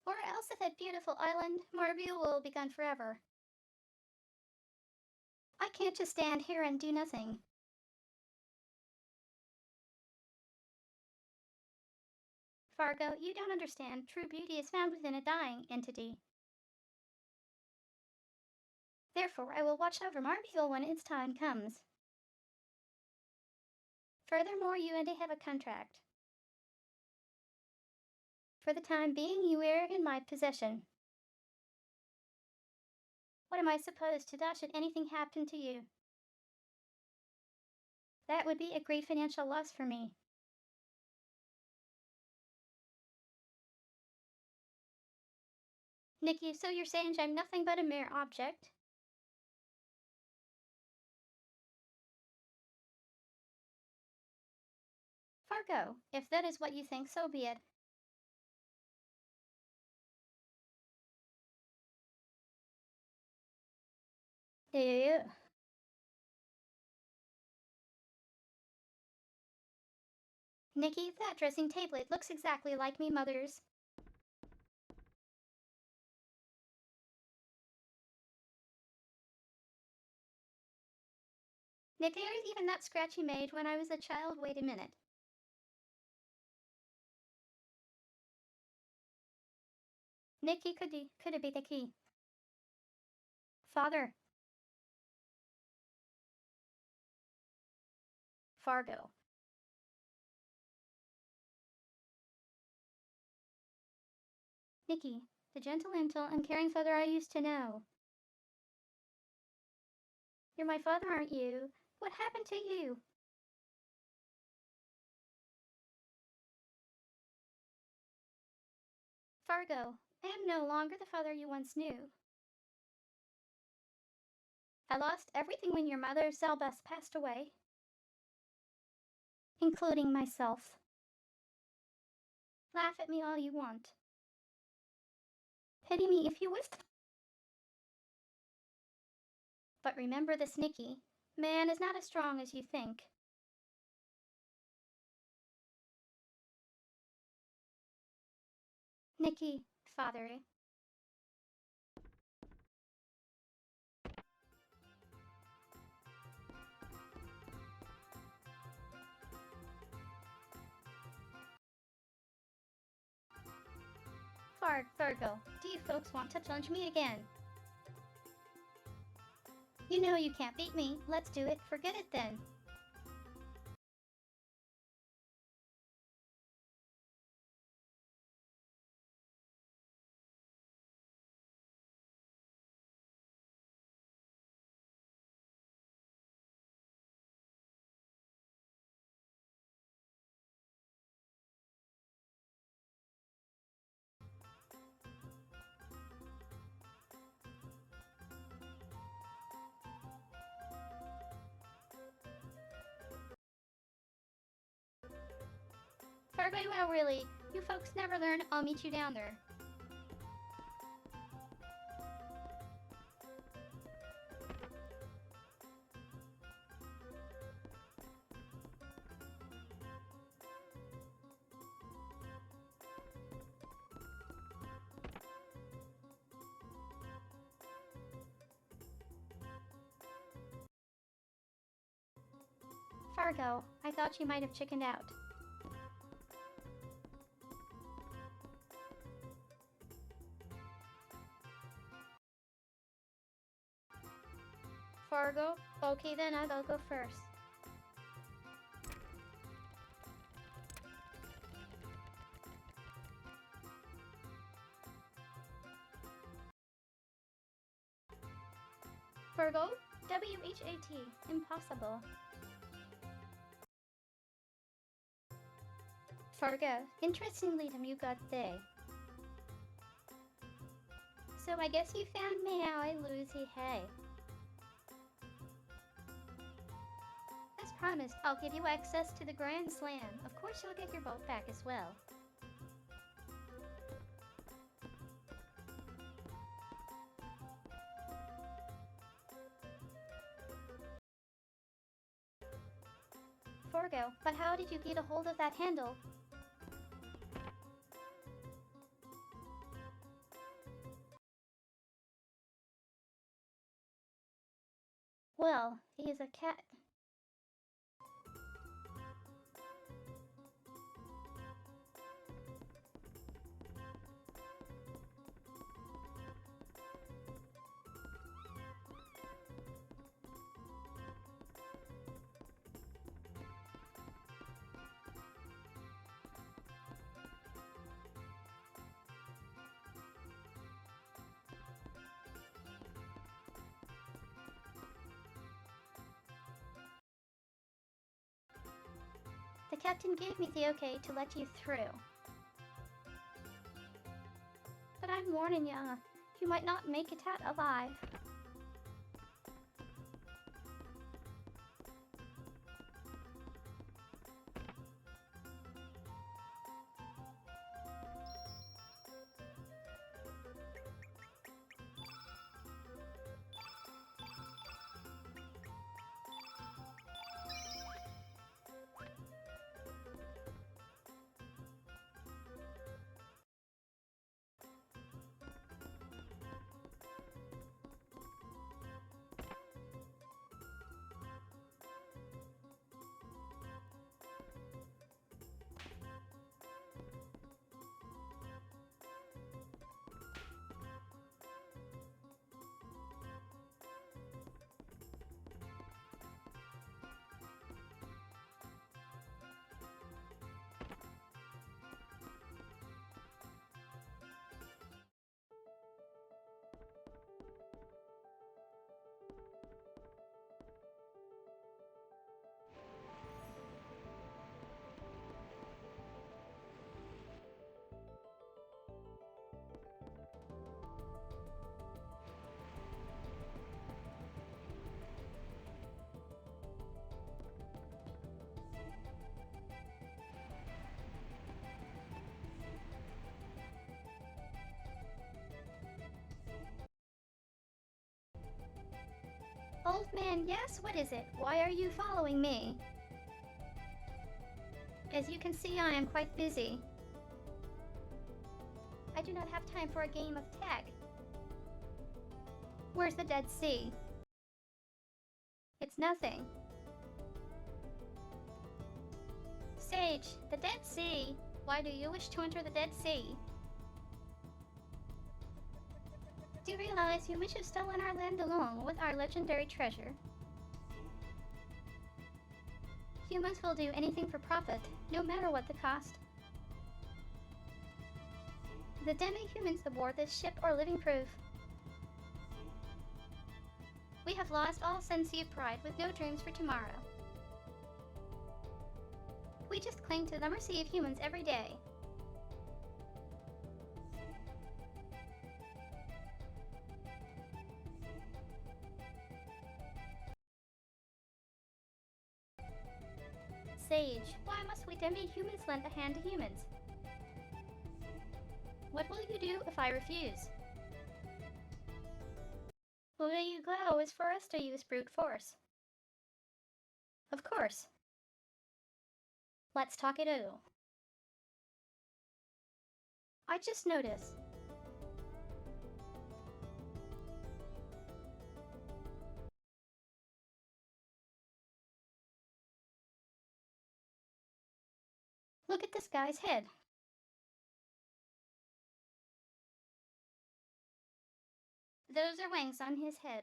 Or else at that beautiful island, Morbius will be gone forever. I can't just stand here and do nothing. Fargo, you don't understand. True beauty is found within a dying entity. Therefore, I will watch over Marbiel when its time comes. Furthermore, you and I have a contract. For the time being, you are in my possession. What am I supposed to do should anything happen to you? That would be a great financial loss for me. Nikki, so you're saying I'm nothing but a mere object? Fargo, if that is what you think, so be it. Ew. Nikki, that dressing tablet looks exactly like me mother's. Nick, there's even that scratch he made when I was a child. Wait a minute. Nikki, could it be the key? Father. Fargo. Nikki, the gentle and caring father I used to know. You're my father, aren't you? What happened to you? Fargo, I am no longer the father you once knew. I lost everything when your mother, Zelbus, passed away, including myself. Laugh at me all you want. Pity me if you wish. But remember this, Nikki. Man is not as strong as you think. Nikki, father. Fargo, do you folks want to challenge me again? You know you can't beat me. Let's do it. Forget it then. Fargo, well, really. You folks never learn. I'll meet you down there. Fargo, I thought you might have chickened out. Fargo? Okay then, I'll go first. Fargo? W-H-A-T. Impossible. Fargo, interestingly to you got they. So I guess you found me how I lose he hay. As promised, I'll give you access to the Grand Slam. Of course you'll get your boat back as well. Fargo, cargo, but how did you get a hold of that handle? Well, he is a cat. The captain gave me the okay to let you through. But I'm warning ya, you might not make it out alive. Old man, yes? What is it? Why are you following me? As you can see, I am quite busy. I do not have time for a game of tag. Where's the Dead Sea? It's nothing. Sage, the Dead Sea. Why do you wish to enter the Dead Sea? Do you realize you wish to stolen our land along with our legendary treasure? Humans will do anything for profit, no matter what the cost. The demi-humans aboard this ship are living proof. We have lost all sense of pride with no dreams for tomorrow. We just cling to the mercy of humans every day. Sage, why must we demi-humans lend a hand to humans? What will you do if I refuse? Will you go as for us to use brute force? Of course. Let's talk it over. I just noticed. Look at this guy's head. Those are wings on his head.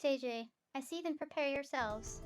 JJ, I see them. Prepare yourselves.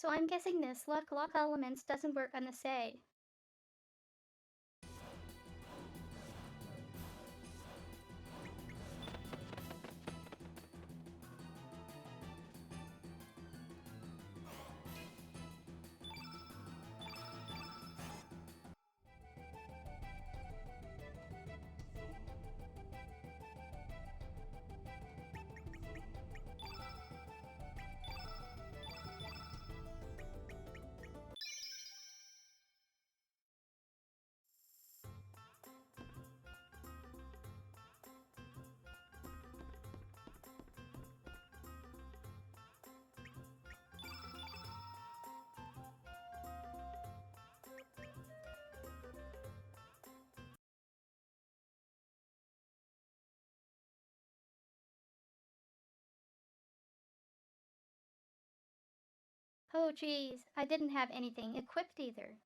So I'm guessing this lock elements doesn't work on the Say. Oh geez, I didn't have anything equipped either.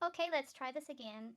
Okay, let's try this again.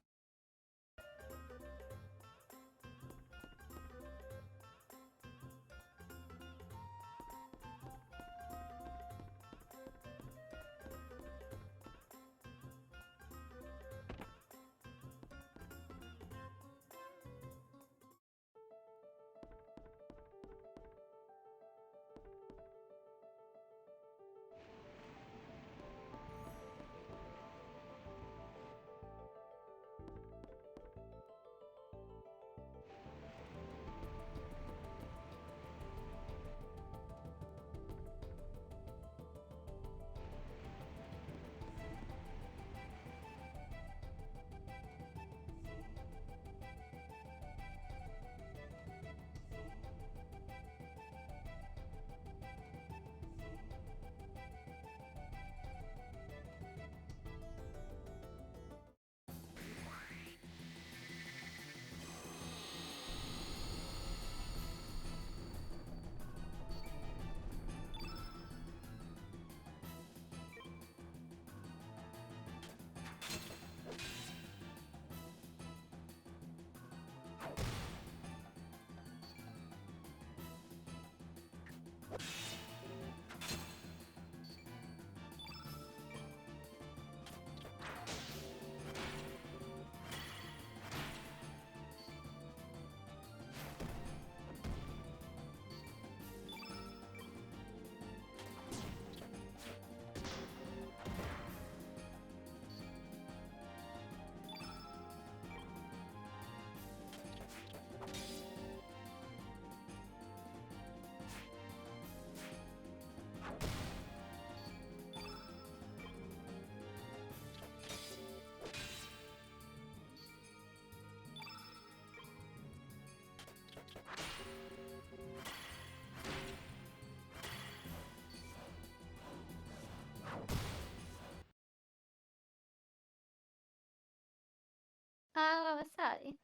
Oh, sorry.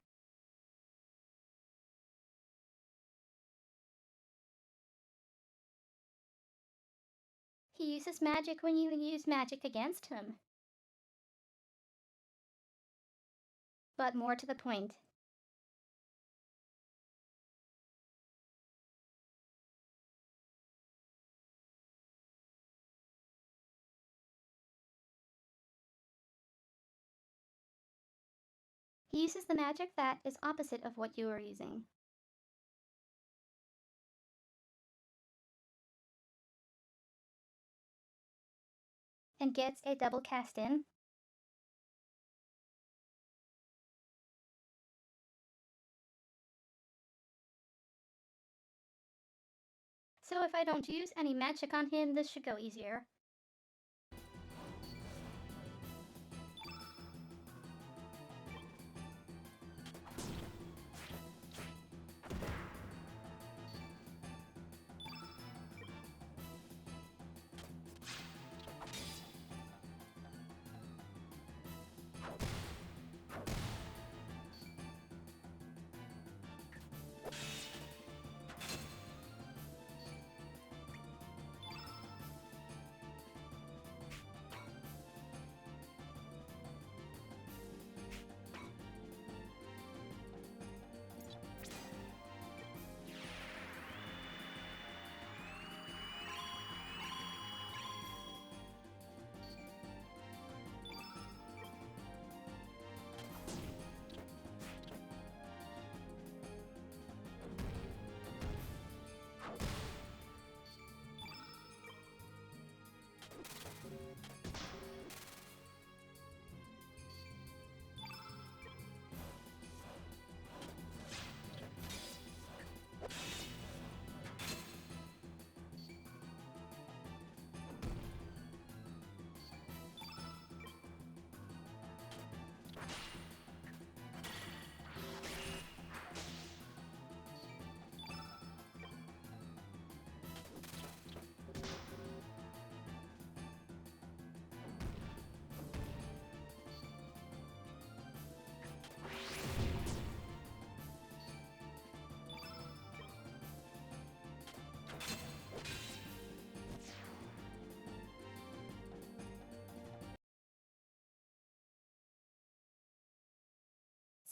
He uses magic when you use magic against him. But more to the point, he uses the magic that is opposite of what you are using. And gets a double cast in. So if I don't use any magic on him, this should go easier.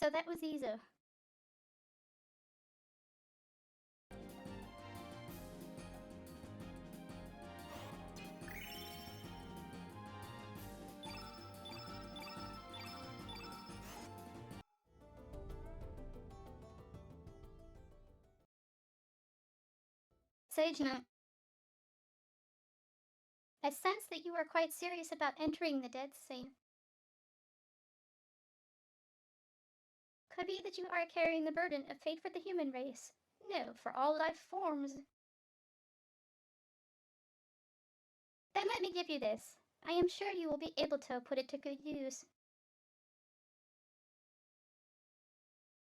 So that was Izu. Sage no. I sense that you are quite serious about entering the Dead Sea. Could be that you are carrying the burden of fate for the human race. No, for all life forms. Then let me give you this. I am sure you will be able to put it to good use.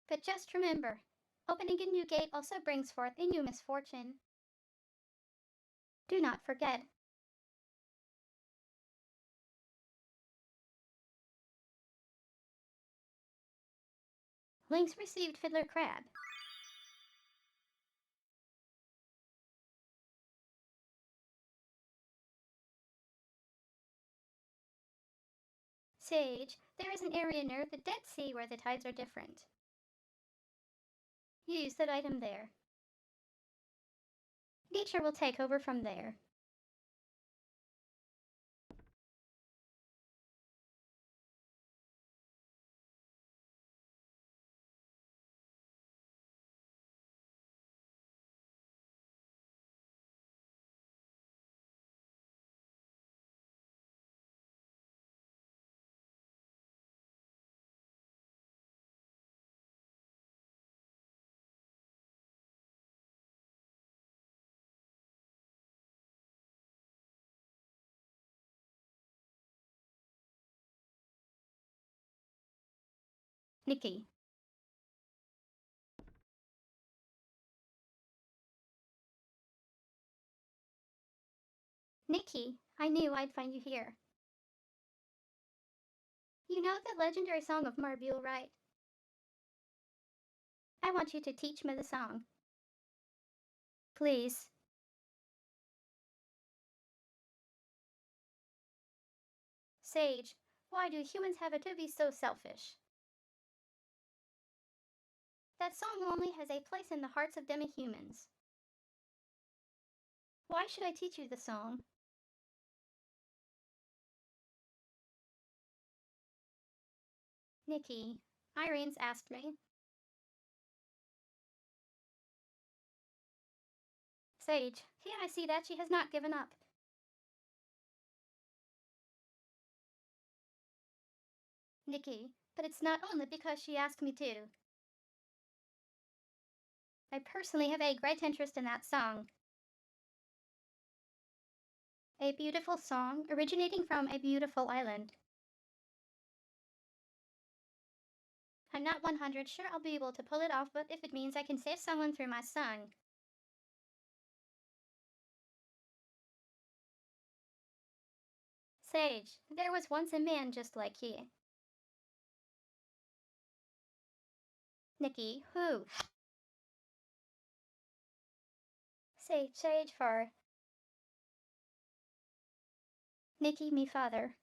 But just remember, opening a new gate also brings forth a new misfortune. Do not forget. Links received Fiddler Crab. Sage, there is an area near the Dead Sea where the tides are different. Use that item there. Nature will take over from there. Nikki. Nikki, I knew I'd find you here. You know the legendary song of Marbule, right? I want you to teach me the song. Please. Sage, why do humans have it to be so selfish? That song only has a place in the hearts of demi-humans. Why should I teach you the song? Nikki, Irene's asked me. Sage, here I see that she has not given up. Nikki, but it's not only because she asked me to. I personally have a great interest in that song. A beautiful song originating from a beautiful island. I'm not 100 sure I'll be able to pull it off, but if it means I can save someone through my song. Sage, there was once a man just like he. Nikki, who? Sage for. Nikki, me father.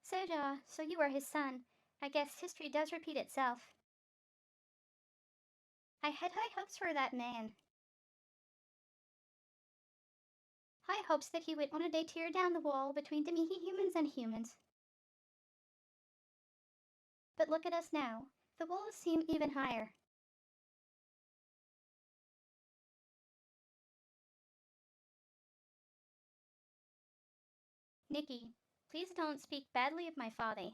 So you are his son. I guess history does repeat itself. I had high hopes for that man. High hopes that he would one day tear down the wall between demi-humans and humans. But look at us now. The walls seem even higher. Nikki, please don't speak badly of my father.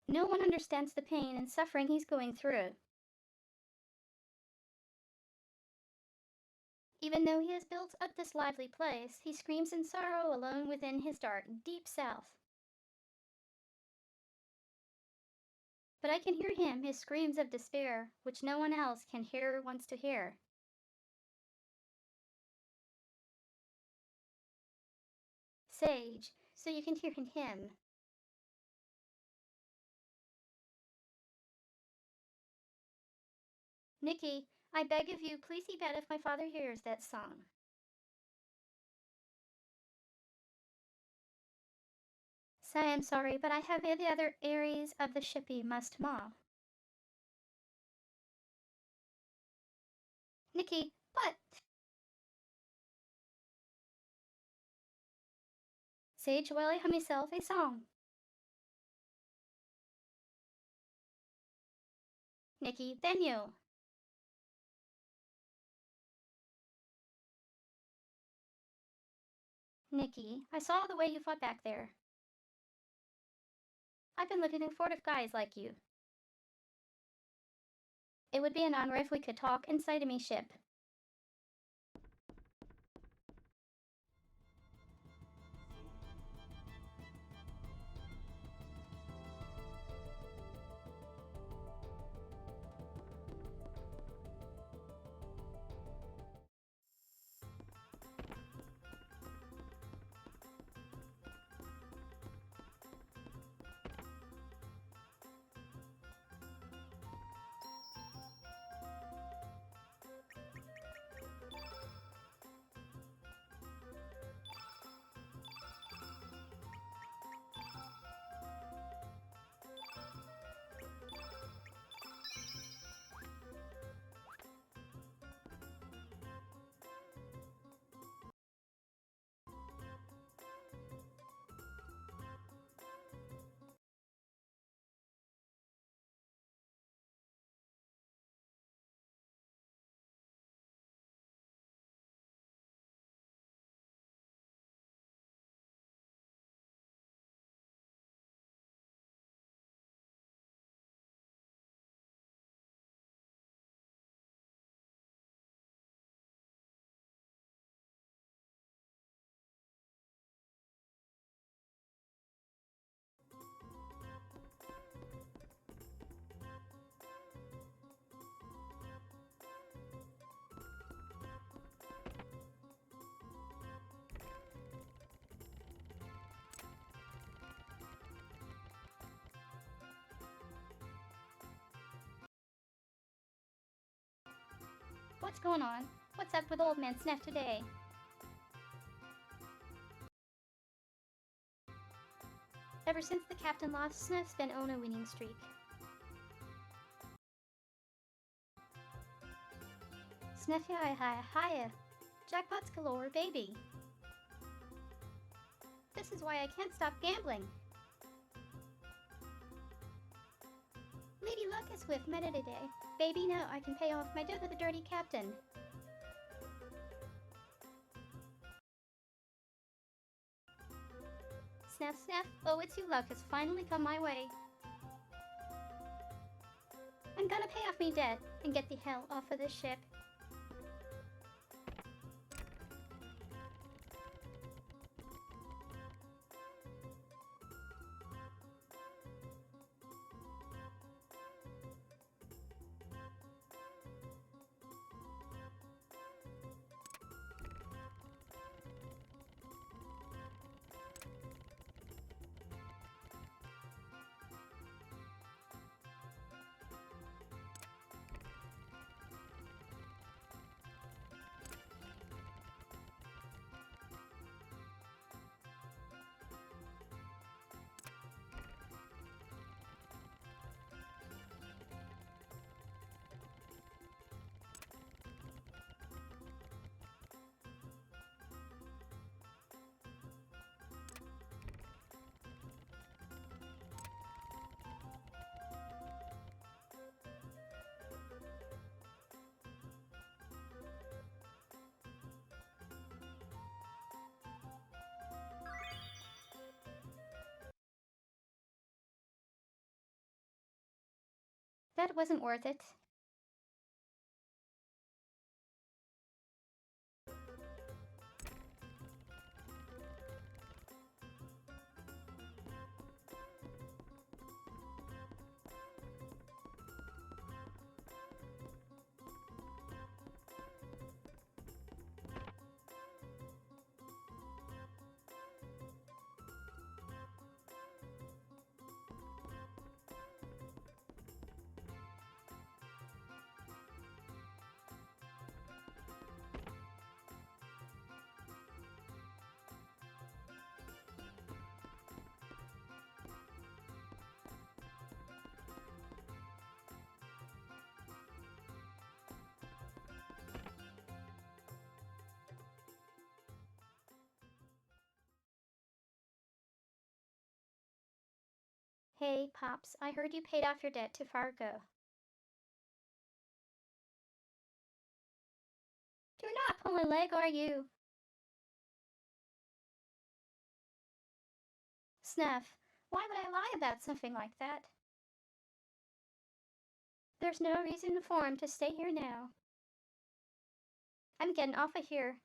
No one understands the pain and suffering he's going through. Even though he has built up this lively place, he screams in sorrow alone within his dark, deep south. But I can hear him, his screams of despair, which no one else can hear or wants to hear. Sage, so you can hear him. Nikki, I beg of you, please see bad if my father hears that song. I am sorry, but I have the other areas of the ship you must maul. Nikki, but... Sage, will I hum myself a song? Nikki, then you. Nikki, I saw the way you fought back there. I've been looking for guys like you. It would be an honor if we could talk inside of me ship. What's going on? What's up with old man Sniff today? Ever since the captain lost, Sniff's been on a winning streak. Sniff hiya. Jackpots galore, baby. This is why I can't stop gambling. Lady Luck is with Meta today. Baby, now I can pay off my debt with the dirty captain. Snap, snap. Oh, it's you, Luck has finally come my way. I'm gonna pay off me debt and get the hell off of this ship. That wasn't worth it. Hey, Pops, I heard you paid off your debt to Fargo. You're not pulling a leg, are you? Snuff, why would I lie about something like that? There's no reason for him to stay here now. I'm getting off of here.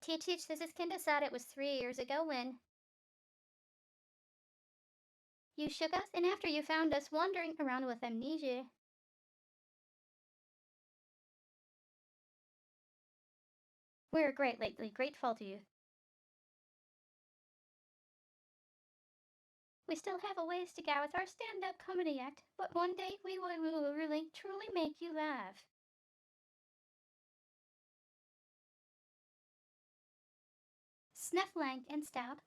Teach, this is Kinda said it was 3 years ago when you shook us, and after you found us wandering around with amnesia. We're greatly grateful to you. We still have a ways to go with our stand-up comedy act, but one day we will really, truly make you laugh. Snuff Lang and Stab.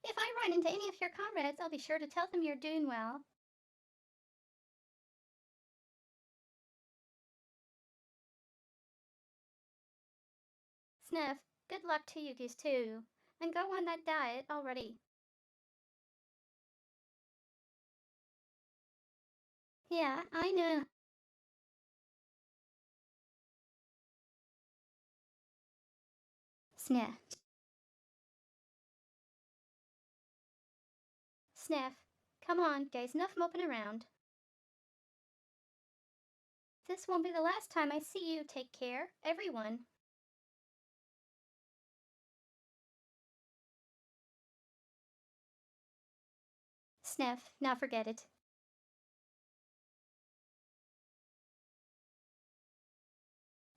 If I run into any of your comrades, I'll be sure to tell them you're doing well. Sniff, good luck to you guys too. And go on that diet already. Yeah, I know. Sniff. Sniff. Come on, guys, enough moping around. This won't be the last time I see you. Take care, everyone. Sniff, now forget it.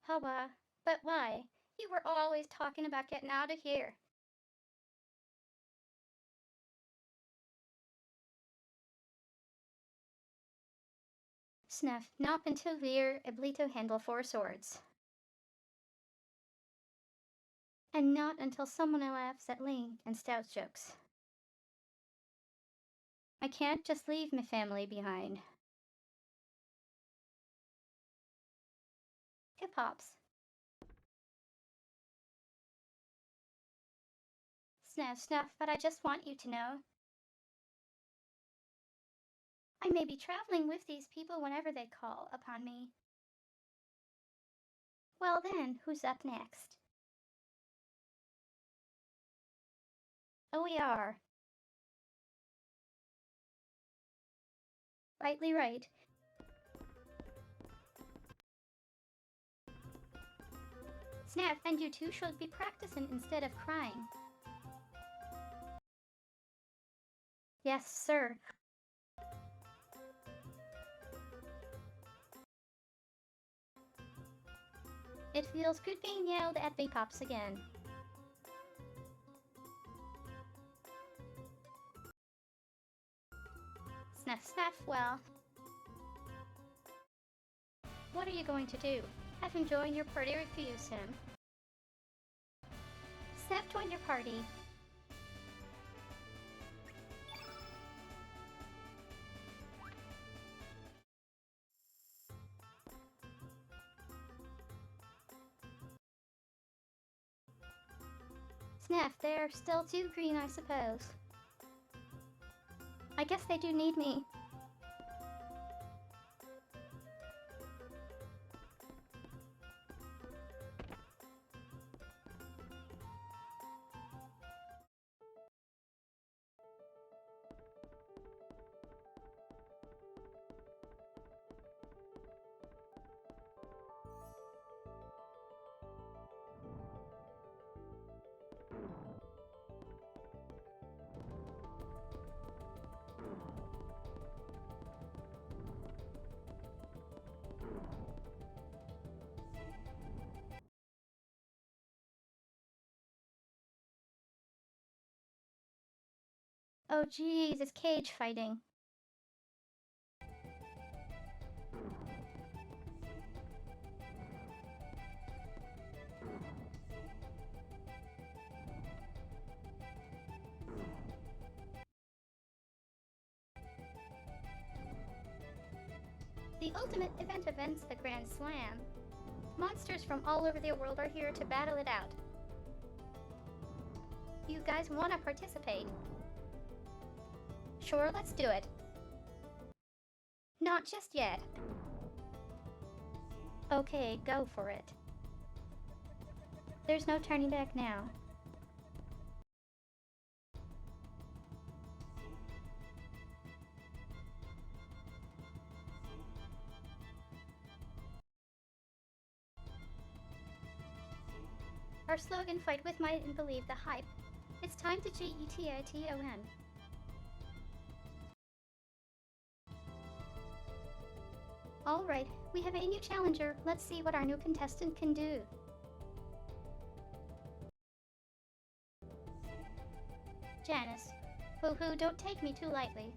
Hubba, but why? You were always talking about getting out of here. Sniff, not until we're able to handle 4 swords. And not until someone laughs at Ling and Stout's jokes. I can't just leave my family behind. It pops. Snuff, but I just want you to know. I may be traveling with these people whenever they call upon me. Well then, who's up next? Oh, we are. Rightly right. Snuff, and you two should be practicing instead of crying. Yes, sir. It feels good being yelled at by Pops again. Snuff, well. What are you going to do? Have him join your party or refuse him? Snuff, join your party. Snuff, they're still too green, I suppose. I guess they do need me. Oh geez, it's cage fighting. The ultimate event events the Grand Slam. Monsters from all over the world are here to battle it out. You guys want to participate? Sure, let's do it. Not just yet. Okay, go for it. There's no turning back now. Our slogan, fight with might and believe the hype. It's time to GETITON. Alright, we have a new challenger. Let's see what our new contestant can do. Janice. Hoo-hoo, don't take me too lightly.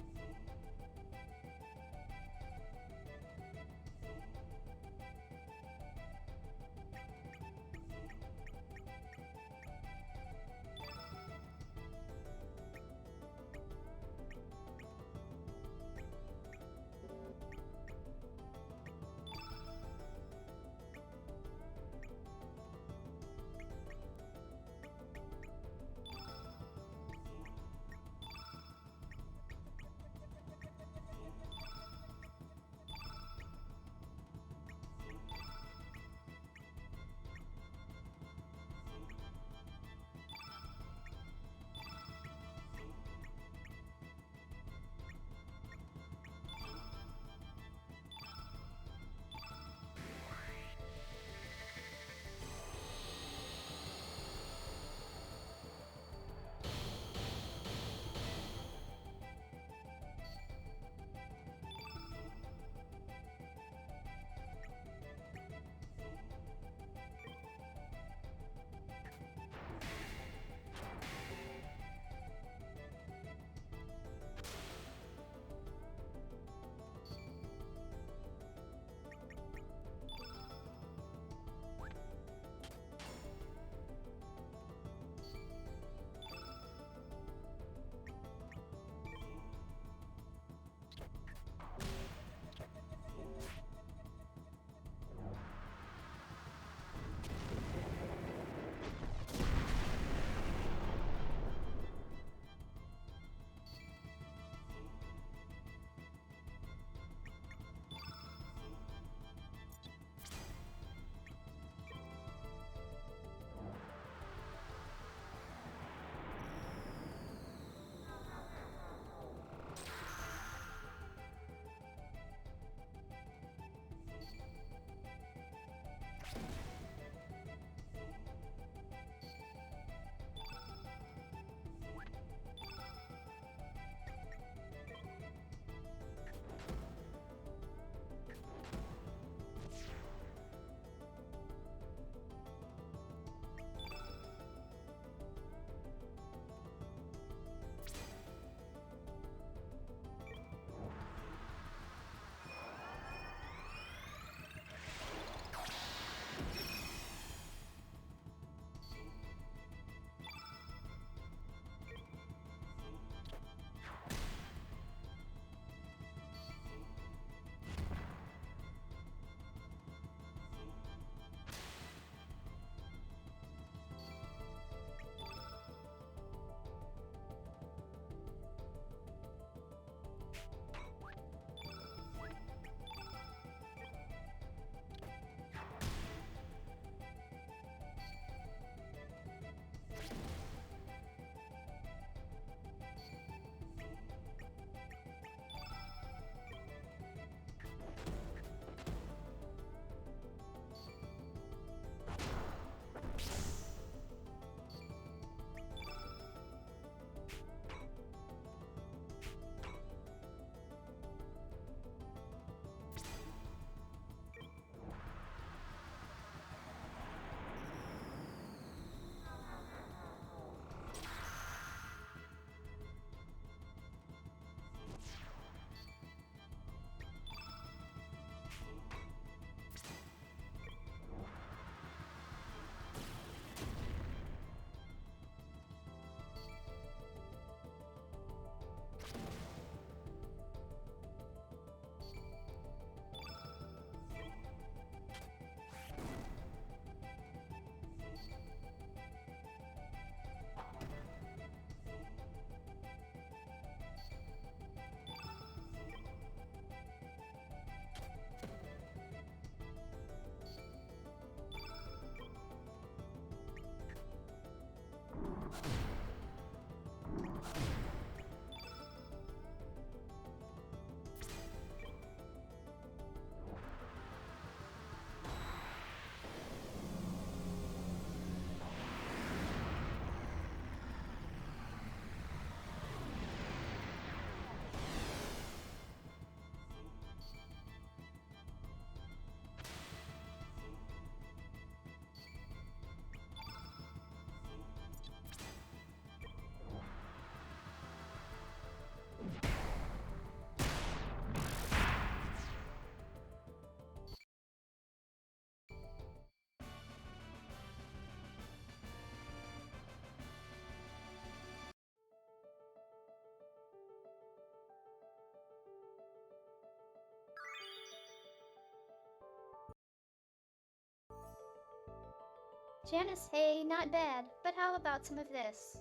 Janice, hey, not bad, but how about some of this?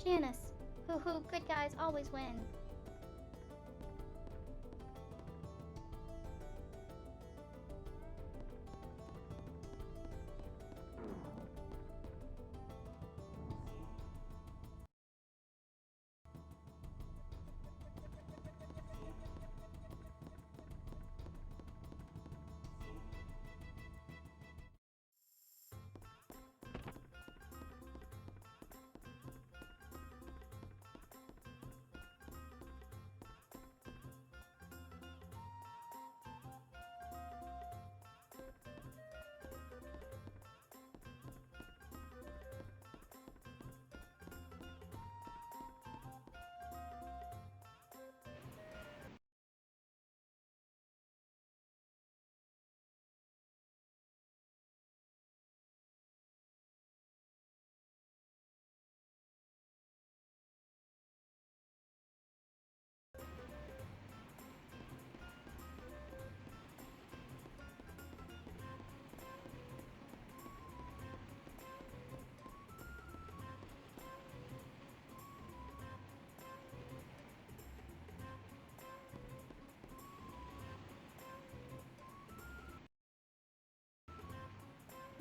Janice, hoo hoo, good guys always win.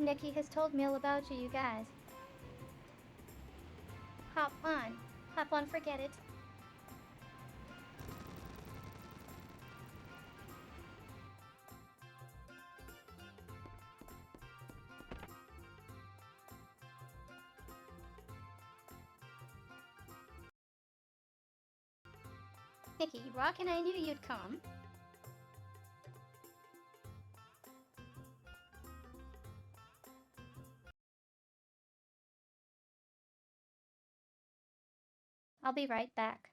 Nikki has told me all about you guys. Hop on. Hop on, forget it. Nikki, you rock and I knew you'd come. I'll be right back.